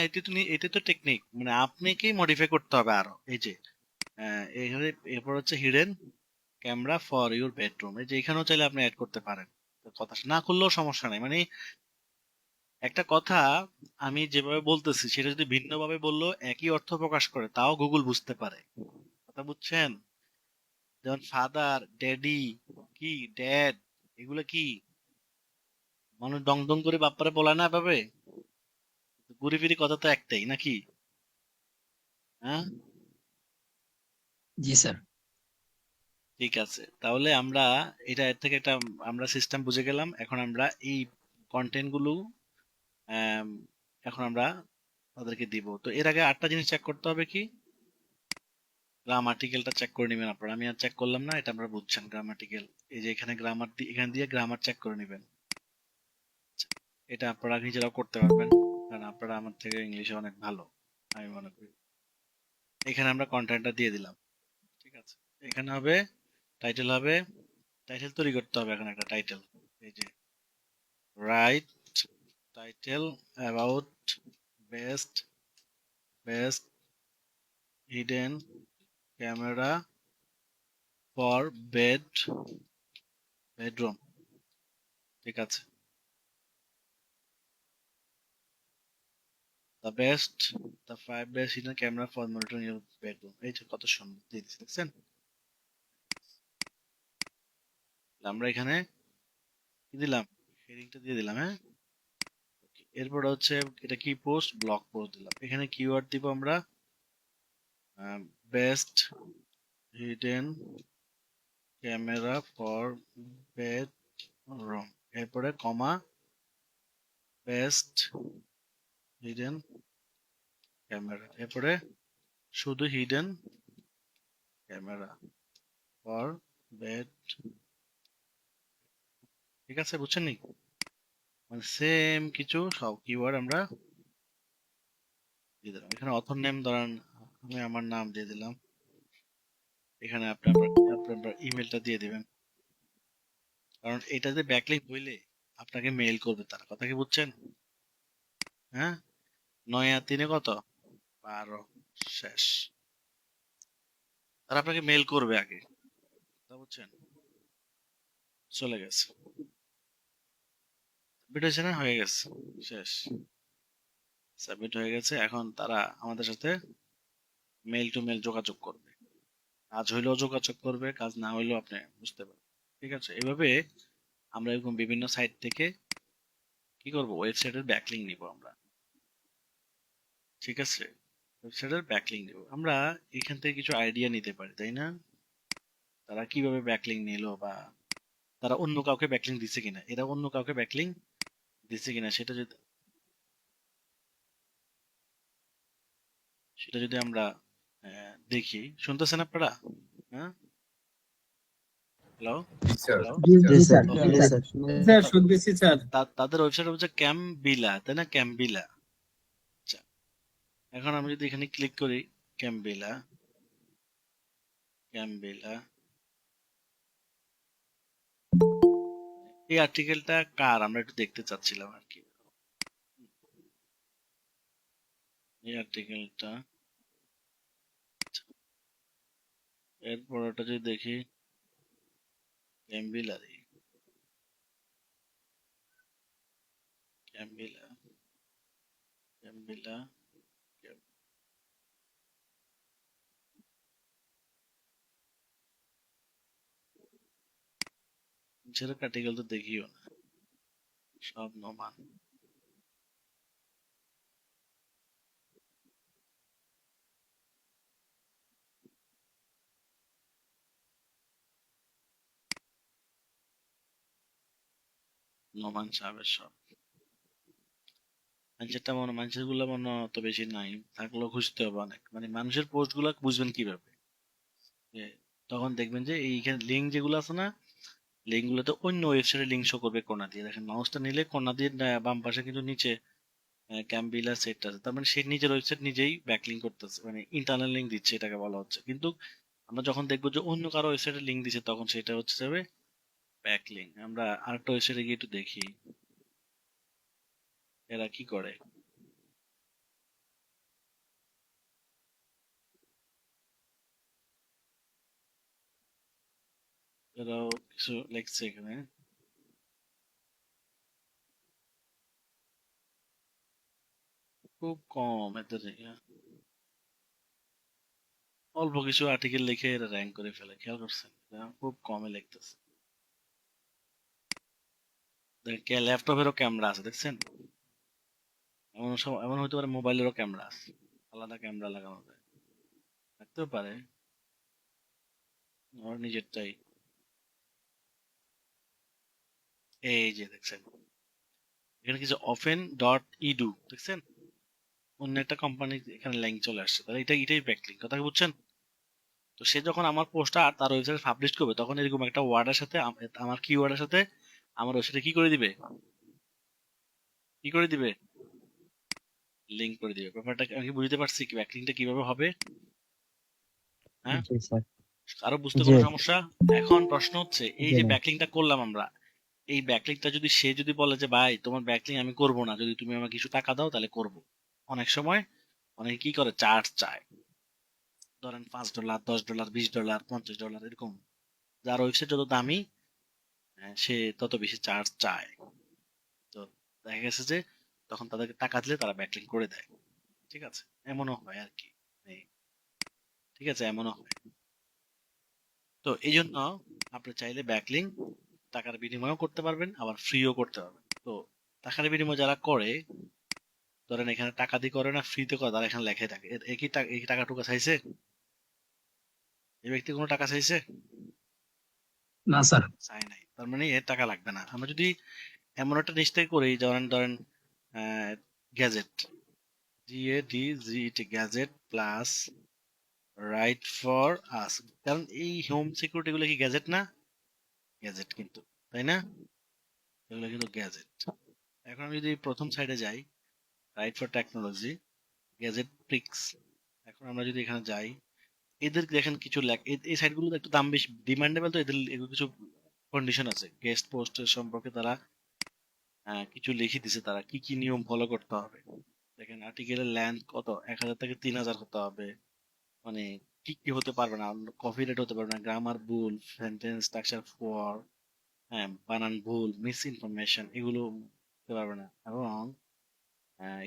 এটা তো টেকনিক, মানে আপনাকেই মডিফাই করতে হবে আরো। এই যে এইখানে এরপর হচ্ছে hidden camera for your bedroom, এই যে এখানেও চাইলে আপনি অ্যাড করতে পারেন। তো কথা না করলেও সমস্যা নাই, মানে একটা কথা আমি যেভাবে বলতেছি সেটা যদি ভিন্নভাবে বললেও একই অর্থ প্রকাশ করে, তাও গুগল বুঝতে পারে। কথা বুঝছেন? যেমন ফাদার, ড্যাডি, কি ড্যাড, এগুলো কি মানুষ ডং ডং করে বাপ্পারে বলে না এভাবে? ঘুরি ফিরি কথা তো একটাই নাকি? হ্যাঁ, জি স্যার। ঠিক আছে। তাহলে আমরা এটা এর থেকে একটা আমরা সিস্টেম বুঝে গেলাম। এখন আমরা এই কন্টেন্ট গুলো আম, এখন আমরা তাদেরকে দিব। তো এর আগে আটটা জিনিস চেক করতে হবে। কি? গ্রামাটিক্যালটা চেক করে নেবেন আপনারা, আমি আর চেক করলাম না, এটা আপনারা বুঝছেন। গ্রামাটিক্যাল, এই যে এখানে গ্রামার, এখান দিয়ে গ্রামার চেক করে নেবেন। এটা আপনারা নিজেরাও করতে পারবেন, কারণ আপনারা আমার থেকে ইংলিশে অনেক ভালো আমি মনে করি। এখানে আমরা কন্টেন্টটা দিয়ে দিলাম, ঠিক আছে। এখানে হবে টাইটেল, হবে টাইটেল তৈরি করতে হবে। এখন একটা টাইটেল, এই যে right title about best best hidden camera for bedroom, ঠিক আছে। The best, the five best hidden camera for monitoring your bedroom, এই যে কত সুন্দর দিয়ে দিচ্ছি, দেখছেন? আমরা এখানে কি দিলাম, হেডিংটা দিয়ে দিলাম, হ্যাঁ। এরপর হচ্ছে এটা কি পোস্ট, ব্লগ পোস্ট দিলাম। এখানে কিওয়ার্ড দিব আমরা best hidden camera for bedroom, এরপরে কমা বেস্ট হিডেন ক্যামেরা, এরপরে শুধু হিডেন ক্যামেরা ফর বেড, ঠিক আছে, বুঝছেন নি? মানে সেম কিছু সব কিওয়ার্ড আমরা দিয়ে দিলাম। এখানে অথর নেম ধরেন আমি আমার নাম দিয়ে দিলাম। এখানে আপনার ইমেলটা দিয়ে দিবেন, কারণ এটাতে ব্যাকলিংক হইলে আপনাকে মেইল করবে তারা। কথা কি বুঝছেন? হ্যাঁ, 9 আর 3 কত, 12, শেষ। তারা আপনাকে মেইল করবে আগে, কথা বুঝছেন? চলে গেছে, সাবমিট হয়েছে না, হয়ে গেছে, শেষ, সাবমিট হয়ে গেছে। এখন তারা আমাদের সাথে মেইল টু মেইল যোগাযোগ করবে। কাজ হইলেও যোগাযোগ করবে, কাজ না হইলেও আপনি বুঝতে পারবেন। ঠিক আছে, এভাবে আমরা এরকম বিভিন্ন সাইট থেকে কি করব, ওয়েবসাইটের ব্যাকলিংক নিব আমরা। ঠিক আছে, ওয়েবসাইটের ব্যাকলিংক নিব আমরা। এখান থেকে কিছু আইডিয়া নিতে পারি, তাই না? তারা কিভাবে ব্যাকলিংক নিলো, বা তারা অন্য কাউকে ব্যাকলিংক দিছে কিনা, এরা অন্য কাউকে ব্যাকলিংক দিছে কিনা, সেটা যদি আমরা দেখি। শুনতেছেন আপনারা? হ্যাঁ, হ্যালো, হ্যালো। জি জি স্যার। স্যার, জি জি স্যার। স্যার শুনতেছি স্যার। তাদের ওয়েবসাইট হচ্ছে ক্যাম্বিলা, তাই না? ক্যাম্বিলা। আচ্ছা, এখন আমি যদি এখানে ক্লিক করি, ক্যাম্বিলা, ক্যাম্বিলা, এই আর্টিকেলটা কার আমরা একটু দেখতে চাচ্ছিলাম আর কি। এই আর্টিকেলটা, এরপর ওটা যদি দেখি, ক্যাম্বিলা, ক্যাম্বিলা, ক্যাম্বিলা, সেরকম আর্টিকেল তো দেখিও না, সব নোমান। নোমান সাহেবের সব মানুষের গুলা মনে হয় অত বেশি নাই, থাকলেও খুঁজতে হবে অনেক। মানে মানুষের পোস্ট গুলা বুঝবেন কিভাবে? তখন দেখবেন যে এইখানে লিঙ্ক যেগুলো আছে না, লিঙ্ক গুলোতে অন্য ওয়েবসাইটের লিঙ্ক শো করবে কোনা দিয়ে। দেখেন মাউসটা নিলে কোনা দিয়ে বাম পাশে কিন্তু নিচে ক্যাম্বিলা সেট আছে, তার মানে সে নিজের ওয়েবসাইট নিজেই ব্যাকলিঙ্ক করতেছে, মানে ইন্টারনাল লিঙ্ক দিচ্ছে, এটাকে বলা হচ্ছে। কিন্তু আমরা যখন দেখবো যে অন্য কারো ওয়েবসাইটের লিঙ্ক দিচ্ছে, তখন সেটা হচ্ছে যাবে ব্যাকলিঙ্ক। আমরা আরেকটা ওয়েবসাইটে গিয়ে একটু দেখি এরা কি করে। এরাও কিছু লিখছে এখানে। খুব কম এদের অল্প কিছু আর্টিকেল লিখে এরা র্যাঙ্ক করে ফেলে, খেয়াল করছেন? এরা খুব কমে লিখতেছে। দেখেন ল্যাপটপেরও ক্যামেরা আছে, দেখছেন? এমন সময় এমন হতে পারে মোবাইলেরও ক্যামেরা আছে, আলাদা ক্যামেরা লাগানো যায়, থাকতেও পারে। আমার নিজেরটাই। এই যে দেখছেন এখানে কিছু ওপেন ডট ইডু, দেখছেন? অন্য একটা কোম্পানি এখানে লিংক চলে আসছে, তাহলে এটাই ব্যাকলিংক, কথা কি বুঝছেন? তো সে যখন আমার পোস্টটা তার ওয়েবসাইটে পাবলিশ করবে, তখন এরকম একটা ওয়ার্ডের সাথে আমার কিওয়ার্ডের সাথে আমার ওয়েবসাইটে কি করে দিবে, কি করে দিবে, লিংক করে দিবে। ব্যাপারটা আমি কি বুঝতে পারছি কি ব্যাকলিংটা কিভাবে হবে? হ্যাঁ, জি স্যার। কারো বুঝতে জি। কোনো সমস্যা? এখন প্রশ্ন হচ্ছে এই জি যে না। ব্যাকলিংটা করলাম আমরা, এই ব্যাকলিংটা যদি সে যদি বলে যে ভাই তোমার ব্যাকলিং আমি করব না, যদি তুমি আমাকে কিছু টাকা দাও তাহলে করব। অনেক সময় অনেকে কি করে, চার্জ চায়। ধরেন $5, $10, $20, $50 এরকম। যার ওয়েবসাইট যত দামি সে তত বেশি চার্জ চায়। তো দেখা গেছে যে তখন তাদেরকে টাকা দিলে তারা ব্যাকলিং করে দেয়। ঠিক আছে, এমনও হয় আর কি। এই, ঠিক আছে, এমনও হয়। তো এই জন্য আপনি চাইলে ব্যাকলিং টাকার বিনিময়েও করতে পারবেন, আবার ফ্রিও করতে পারবেন। তো টাকার বিনিময় যারা করে, ধরেন এখানে টাকা দিয়ে করে না, ফ্রিতে করে, তারা এখানে লেখাই থাকে। একই টাকা টুকা চাইছে, এই ব্যক্তি কোনো টাকা চাইছে? না স্যার। চাই নাই, তার মানে এর টাকা লাগবে না। আমরা যদি এমন একটা নিশ্চয় করি, ধরেন ধরেন gadget, GADGET, gadget plus right for us, কারণ এই হোম সিকিউরিটি গুলো কি গ্যাজেট না? গ্যাজেট কিন্তু, তাই না? এগুলো কিন্তু গ্যাজেট। এখন আমি যদি প্রথম সাইডে যাই, right for technology, gadget Prix, এখন আমরা যদি এখানে যাই, এদের দেখেন কিছু এই সাইট গুলো একটু দাম বেশি ডিমান্ডেবল, তো এদের এগুলো কিছু কন্ডিশন আছে। গেস্ট পোস্টের সম্পর্কে তারা কিছু লিখে দিছে, তারা কি কি নিয়ম ফলো করতে হবে। দেখেন আর্টিকেলের লেন্থ কত, 1000 থেকে 3000 হতে হবে, মানে কি কি হতে পারবে না, কপিরাইট হতে পারবে না, গ্রামার ভুল, সেন্টেন্স স্ট্রাকচার ফর, হ্যাঁ বানান ভুল, মিস ইনফরমেশন, এগুলো হতে পারবে না। এবং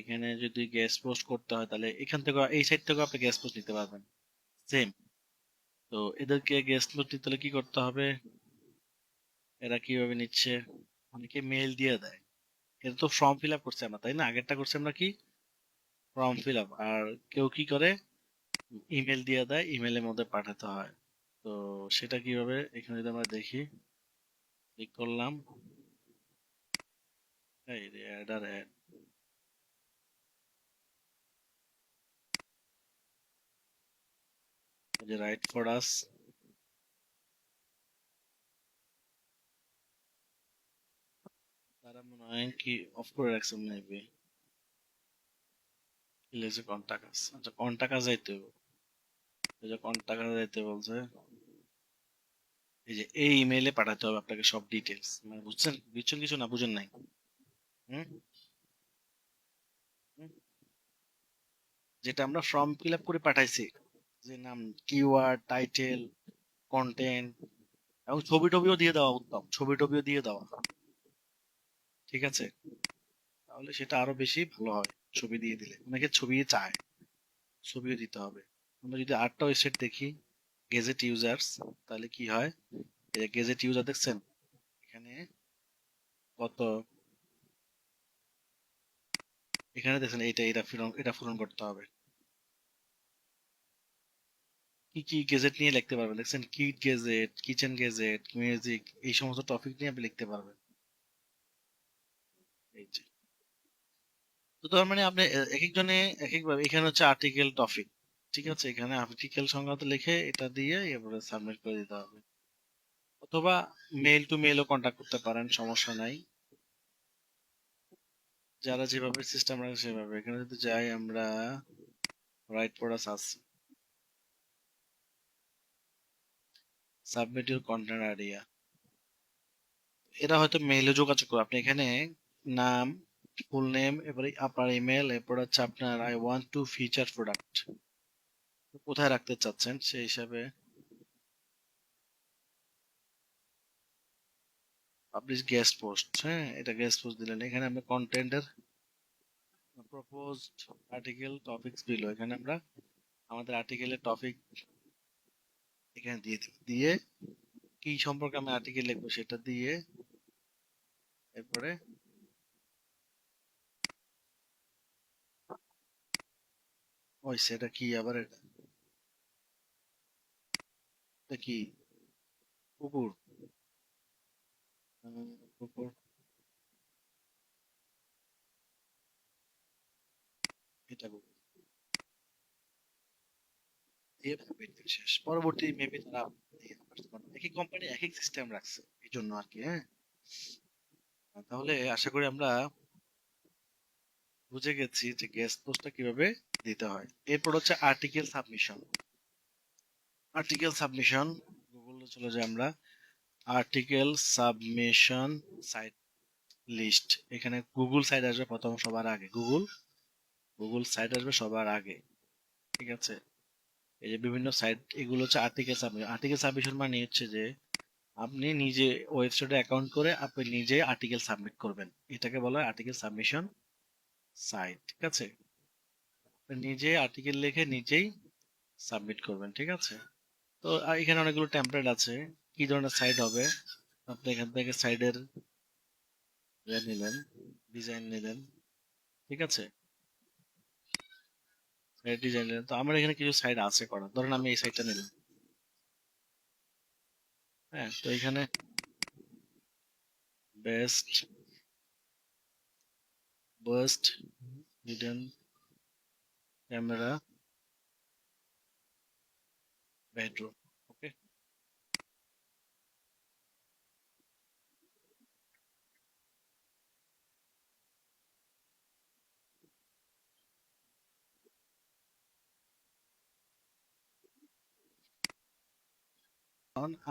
এখানে যদি গেস্ট পোস্ট করতে হয়, তাহলে এখান থেকে এই সাইড থেকে আপনি গেস্ট পোস্ট নিতে পারবেন সেম। তো এদেরকে গেস্ট পোস্ট নিতে হলে কি করতে হবে, এরা কিভাবে নিচ্ছে, অনেকে মেল দিয়ে দেয়। এটা তো ফর্ম ফিল আপ করছে আমরা, তাই না? আগেরটা করছে আমরা কি, ফর্ম ফিল আপ। আর কেউ কি করে, ইমেল দিয়ে দেয়, ইমেলের মধ্যে পাঠাতে হয়। তো সেটা কিভাবে, এখানে যদি আমরা দেখি, ক্লিক করলাম, এই যে অ্যাড আর অ্যাড, যে রাইট ফর আস, তারা মনে হয় কি অফ করে রাখছে মেবি, যে কন্টাক্ট, আচ্ছা কন্টাক্ট যাইতে হবে, এই যে কন্টাক্ট যাইতে বলছে, এই যে এই ইমেইলে পাঠাতে হবে আপনাকে সব ডিটেলস, মানে বুঝছেন, বুঝছেন কিছু না বুঝেন নাই? হুম হুম। যেটা আমরা ফর্ম ফিল আপ করে পাঠাইছি, যে নাম, কিওয়ার্ড, টাইটেল, কন্টেন্ট, এবং ছবি টবিও দিয়ে দেওয়া, উত্তম ছবি টবিও দিয়ে দেওয়া, ঠিক আছে? তাহলে সেটা আরো বেশি ভালো হয়, ছবি দিয়ে দিলে অনেকে ছবি চায়, ছবিও দিতে হবে। আমরা যদি আরেকটা ওয়েবসাইট দেখি, গেজেট ইউজার্স, তাহলে কি হয়, এই যে গেজেট ইউজার দেখছেন এখানে কত, এখানে দেখছেন এটা পূরণ করতে হবে। কি কি গেজেট নিয়ে লিখতে পারবেন, দেখছেন? Kit gadget, kitchen gadget, music, এই সমস্ত টপিক নিয়ে আপনি লিখতে পারবেন। এই যে, তো তার মানে আপনি এক একজনে এক এক ভাবে, এখানে হচ্ছে আর্টিকেল টপিক, ঠিক আছে, এখানে আর্টিকেল সংক্রান্ত লিখে এটা দিয়ে এরপরে সাবমিট করে দিতে হবে, অথবা মেল টু মেলও কন্ট্যাক্ট করতে পারেন, সমস্যা নাই। যারা যেভাবে সিস্টেম রাখে সেভাবে। এখানে যদি যাই আমরা, রাইট প্রোডাক্টস আছে, সাবমিট ইউর কন্টেন্ট আইডিয়া, এরা হয়তো মেইলে যোগাযোগ করবে। আপনি এখানে নাম, ফুল নেম, এরপরে আপনার ইমেল, এরপর হচ্ছে আপনার I want to feature product কোথায় রাখতে চাচ্ছেন সেই হিসাবে পাবলিশ গেস্ট পোস্ট, হ্যাঁ এটা গেস্ট পোস্ট দিলেন। এখানে আমরা কন্টেন্টের প্রপোজড আর্টিকেল টপিকস বিলো, এখানে আমরা আমাদের আর্টিকেলের টপিক এখানে দিয়ে দিব, দিয়ে কি সম্পর্কে আমি আর্টিকেল লিখবো সেটা দিয়ে এরপরে ওই সেটা কি আবার এটা কি কুকুর, কুকুর, এটা কুকুর দিয়ে submit দিন, শেষ। পরবর্তী মেবি তারা এক এক কোম্পানি এক এক সিস্টেম রাখছে এই জন্য আর কি, হ্যাঁ। তাহলে আশা করি আমরা বুঝে গেছি যে গেস্ট পোস্টটা কিভাবে দিতে হয়। এরপর হচ্ছে আর্টিকেল সাবমিশন। আর্টিকেল সাবমিশন গুগলে চলে যাই আমরা, আর্টিকেল সাবমিশন সাইট লিস্ট, এখানে গুগল সাইট আসবে প্রথম সবার আগে, গুগল সাইট আসবে সবার আগে, ঠিক আছে। এই যে বিভিন্ন সাইট, এগুলো হচ্ছে আর্টিকেল সাবমিশন। আর্টিকেল সাবমিশন মানে হচ্ছে যে আপনি নিজে ওয়েবসাইটে অ্যাকাউন্ট করে আপনি নিজে আর্টিকেল সাবমিট করবেন, এটাকে বলা হয় আর্টিকেল সাবমিশন সাইট, ঠিক আছে। আপনি নিজে আর্টিকেল লিখে নিজেই সাবমিট করবেন, ঠিক আছে। তো এখানে অনেকগুলো টেমপ্লেট আছে, কি ধরনের সাইট হবে আপনি এখান থেকে সাইডের নিলেন, ডিজাইন নিলেন, ঠিক আছে। সাইড ডিজাইন নিলেন, তো আমার এখানে কিছু সাইট আছে করা, ধরেন আমি এই সাইটটা নিলাম, হ্যাঁ। তো এখানে best bust hidden camera bedroom, okay.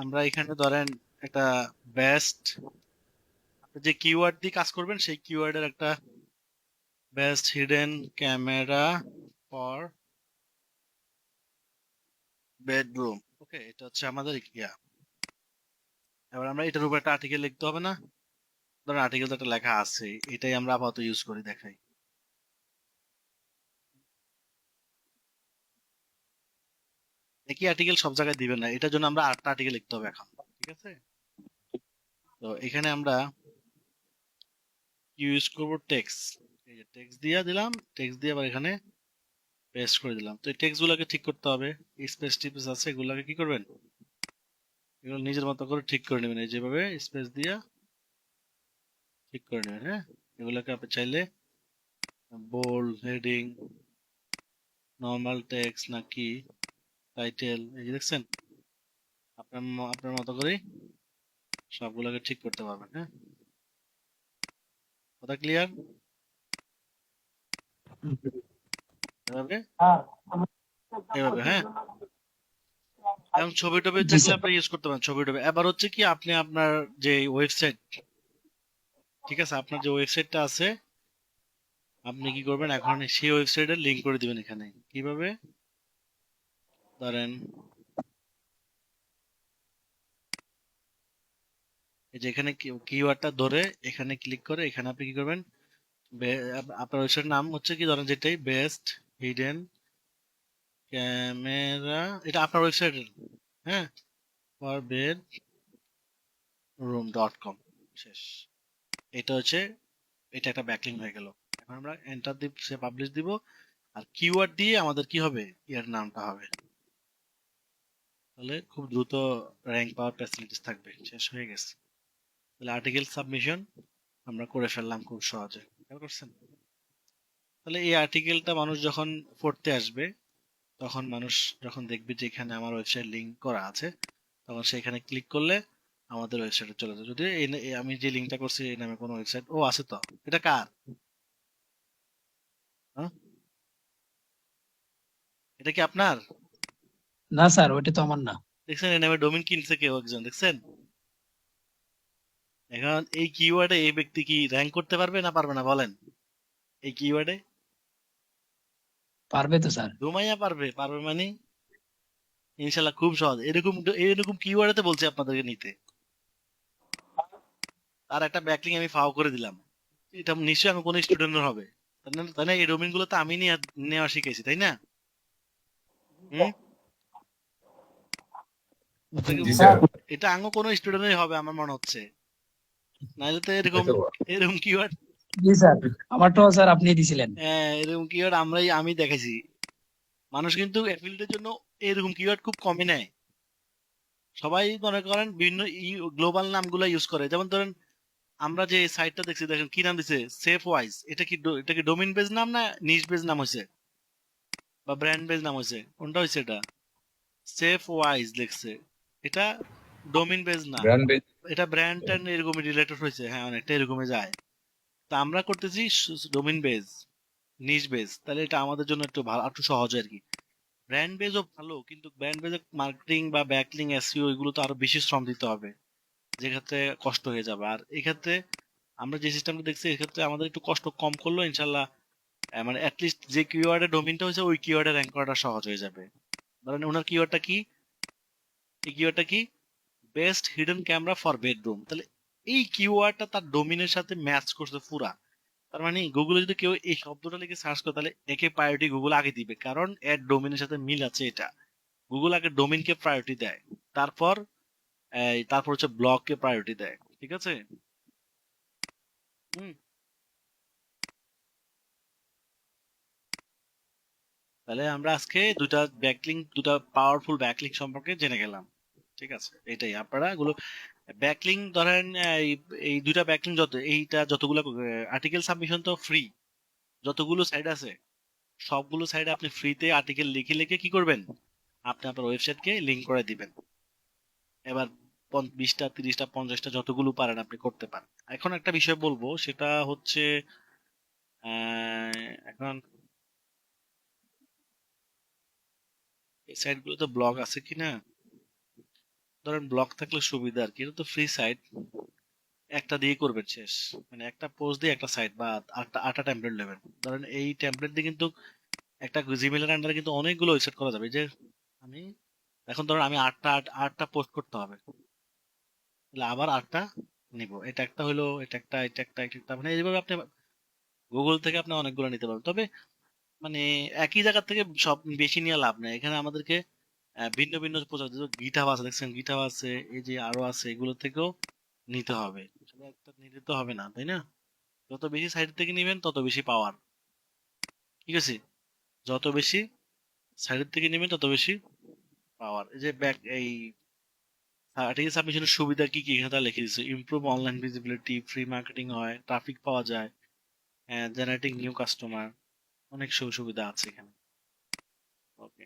আমরা এখানে ধরেন একটা বেস্ট, যে কিওয়ার্ড দিয়ে কাজ করবেন সেই কিওয়ার্ডের একটা best hidden camera for bedroom, okay, এটা হচ্ছে আমাদের ইয়া। এবার আমরা এটার উপর একটা আর্টিকেল লিখতে হবে না, ধরেন আর্টিকেল তো একটা লেখা আছে, এটাই আমরা আপাতত ইউজ করি, দেখাই। একই আর্টিকেল সব জায়গায় দিবেন না, এটার জন্য আমরা 8টা আর্টিকেল লিখতে হবে এখন, ঠিক আছে। তো এখানে আমরা ইউজ করব টেক্সট, এই যে টেক্সট দিয়ে দিলাম, টেক্সট দিয়ে আবার এখানে পেস্ট করে দিলাম। তো এই টেক্সট গুলোকে ঠিক করতে হবে, স্পেস টিপস আছে এগুলোকে কি করবেন, এগুলো নিজের মতো করে ঠিক করে নেবেন, এই যেভাবে স্পেস দিয়ে ঠিক করে নেবেন, হ্যাঁ। এগুলোকে আপনি চাইলে বোল্ড, হেডিং, নর্মাল টেক্সট নাকি টাইটেল, এই যে দেখছেন, আপনার মতো করে সবগুলোকে ঠিক করতে পারবেন, হ্যাঁ। কথা ক্লিয়ার? এভাবে, এভাবে, হ্যাঁ। এবং ছবি টবি জি থাকলে স্যার। আপনি ইউজ করতে পারেন ছবি টবি। এবার হচ্ছে কি, আপনি আপনার যে ওয়েবসাইট, ঠিক আছে, আপনার যে ওয়েবসাইটটা আছে আপনি কি করবেন, এখন সেই ওয়েবসাইটের লিংক করে দিবেন এখানে। কিভাবে, ধরেন এই যে এখানে কিওয়ার্ডটা ধরে এখানে ক্লিক করে এখানে আপনি কি করবেন, আপনার ওয়েবসাইটের নাম হচ্ছে কি, ধরেন যেটাই বেস্ট হিডেন ক্যামেরা, এটা আপনার ওয়েবসাইটের, হ্যাঁ, ফর বেড room.com, শেষ। এটা হচ্ছে, এটা একটা ব্যাকলিং হয়ে গেল। এখন আমরা এন্টার দিব, সে পাবলিশ দিব, আর কিওয়ার্ড দিয়ে আমাদের কি হবে, এর নামটা হবে, তাহলে খুব দ্রুত র্যাঙ্ক পাওয়ার ফ্যাসিলিটিস থাকবে। শেষ হয়ে গেছে। তাহলে আর্টিকেল সাবমিশন আমরা করে ফেললাম খুব সহজে, খেয়াল করছেন। তাহলে এই আর্টিকেলটা মানুষ যখন পড়তে আসবে তখন মানুষ যখন দেখবে যে এখানে আমার ওয়েবসাইট লিংক করা আছে, তখন সেখানে ক্লিক করলে আমাদের ওয়েবসাইটে চলে যাবে। যদি আমি যে লিঙ্কটা করছি এই নামে কোনো ওয়েবসাইট ও আছে তো, এটা কার? হ্যাঁ? এটা কি আপনার? না স্যার, ওইটা তো আমার না। দেখছেন এই নামে ডোমেইন কিনছে কেউ একজন, দেখছেন? এখন এই কিওয়ার্ডে এই ব্যক্তি কি র্যাঙ্ক করতে পারবে না পারবে না বলেন? এই কিওয়ার্ডে পারবে তো স্যার। ঘুমাইয়া পারবে, পারবে মানে ইনশাল্লাহ খুব সহজ। এরকম এরকম কিওয়ার্ডে বলছি আপনাদেরকে নিতে। আর একটা ব্যাকলিং আমি ফাও করে দিলাম, এটা নিশ্চয়ই আমি কোনো স্টুডেন্টের হবে, তাই না? এই ডোমেইন গুলো তো আমি নেওয়া শিখেছি, তাই না? হুম। জি স্যার। এটা আঙ্গো কোনো স্টুডেন্টই হবে আমার মনে হচ্ছে, নাহলে তো এরকম হয়তো এরকম কিওয়ার্ড, জি স্যার, আমারটাও স্যার আপনি দিছিলেন। হ্যাঁ এরকম কিওয়ার্ড আমি দেখেছি। মানুষ কিন্তু অ্যাফিলিয়েটের জন্য এরকম কিওয়ার্ড খুব কমই নেয়। সবাই মনে করেন বিভিন্ন গ্লোবাল নামগুলো ইউজ করে। যেমন ধরেন আমরা যে সাইটটা দেখছি, দেখেন কি নাম দিছে, সেফ ওয়াইজ। এটা কি ডোমেইন বেজ নাম না নিশ বেজ নাম হয়েছে বা ব্র্যান্ড বেজ নাম হয়েছে? কোনটা হয়েছে এটা? সেফ ওয়াইজ লিখছে, এটা ডোমেইন বেজ না, ব্র্যান্ড বেজ। এটা ব্র্যান্ড ট্যান্ড এরকমই রিলেটেড হয়েছে, হ্যাঁ অনেকটা এরকমই যায়। তা আমরা করতেছি ডোমেইন বেজ, নিশ বেজ, তাহলে এটা আমাদের জন্য একটু ভালো, একটু সহজ আর কি। ব্র্যান্ড বেজও ভালো, কিন্তু ব্র্যান্ড বেজে মার্কেটিং বা ব্যাকলিং এসইও এগুলো তো আরো বেশি শ্রম দিতে হবে, যেক্ষেত্রে কষ্ট হয়ে যাবে। আর এক্ষেত্রে আমরা যে সিস্টেমটা দেখছি, এক্ষেত্রে আমাদের একটু কষ্ট কম করলেও ইনশাল্লাহ মানে অ্যাটলিস্ট যে কিওয়ার্ডের ডোমেইনটা হয়েছে ওই কিওয়ার্ডে র্যাঙ্ক করাটা সহজ হয়ে যাবে। ধরেন ওনার কিওয়ার্ডটা কি, এই কিওয়ার্ডটা কি, best hidden camera for bedroom, তাহলে এই কিওয়ার্ডটা তার ডোমেইনের সাথে ম্যাচ করছে পুরা। তার মানে গুগলে যদি কেউ এই শব্দটা লিখে সার্চ করে, তাহলে একে প্রায়োরিটি গুগল আগে দিবে, কারণ এর ডোমেইনের সাথে মিল আছে এটা। গুগল আগে ডোমেইনকে প্রায়োরিটি দেয়, তারপর তারপর হচ্ছে ব্লগকে প্রায়োরিটি দেয়, ঠিক আছে? হুম। তাহলে আমরা আজকে দুটা পাওয়ারফুল ব্যাকলিং সম্পর্কে জেনে গেলাম, ঠিক আছে? এটাই আপনারা এগুলো ব্যাকলিং ধরেন, এই এই দুইটা ব্যাকলিং যতগুলো আর্টিকেল সাবমিশন তো ফ্রি, যতগুলো সাইট আছে সবগুলো সাইডে আপনি ফ্রিতে আর্টিকেল লিখে লিখে কি করবেন, আপনি আপনার ওয়েবসাইটকে লিংক করে দিবেন। এবার 20টা 30টা 50টা যতগুলো পারেন আপনি করতে পারেন। এখন একটা বিষয় বলবো, সেটা হচ্ছে এখন এই সাইট গুলোতে ব্লগ আছে কিনা। ধরেন ব্লগ থাকলে সুবিধা আর কি, এটা তো ফ্রি সাইট, একটা দিয়ে করবেন শেষ, মানে একটা পোস্ট দিয়ে একটা সাইট বা আটটা টেমপ্লেট নেবেন। ধরেন এই টেমপ্লেট দিয়ে কিন্তু একটা জিমেলের আন্ডারে কিন্তু অনেকগুলো ওয়েবসাইট করা যাবে। যে আমি এখন ধরেন আমি আটটা পোস্ট করতে হবে, তাহলে আবার আটটা নিব, এটা একটা হলো, এটা একটা মানে এইভাবে আপনি গুগল থেকে আপনি অনেকগুলো নিতে পারবেন। তবে মানে একই জায়গা থেকে সব বেশি নিয়ে লাভ নেই, এখানে আমাদেরকে ভিন্ন ভিন্ন প্রজাতির গিটহাব আছে, দেখছেন গিটহাব আছে, এই যে আরো আছে, এগুলো থেকেও নিতে হবে, শুধু একটা নিলে তো হবে না, তাই না? যত বেশি সাইট থেকে নিবেন তত বেশি পাওয়ার, ঠিক আছে? যত বেশি সাইট থেকে নিবেন তত বেশি পাওয়ার। এই যে এই আর্টিকেল সাবমিশনের সুবিধা কি কি এখানে তারা লিখে দিচ্ছে, improve online visibility, free marketing হয়, ট্রাফিক পাওয়া যায়, জেনারেটিং নিউ কাস্টমার, অনেক সুবিধা আছে এখানে। ওকে।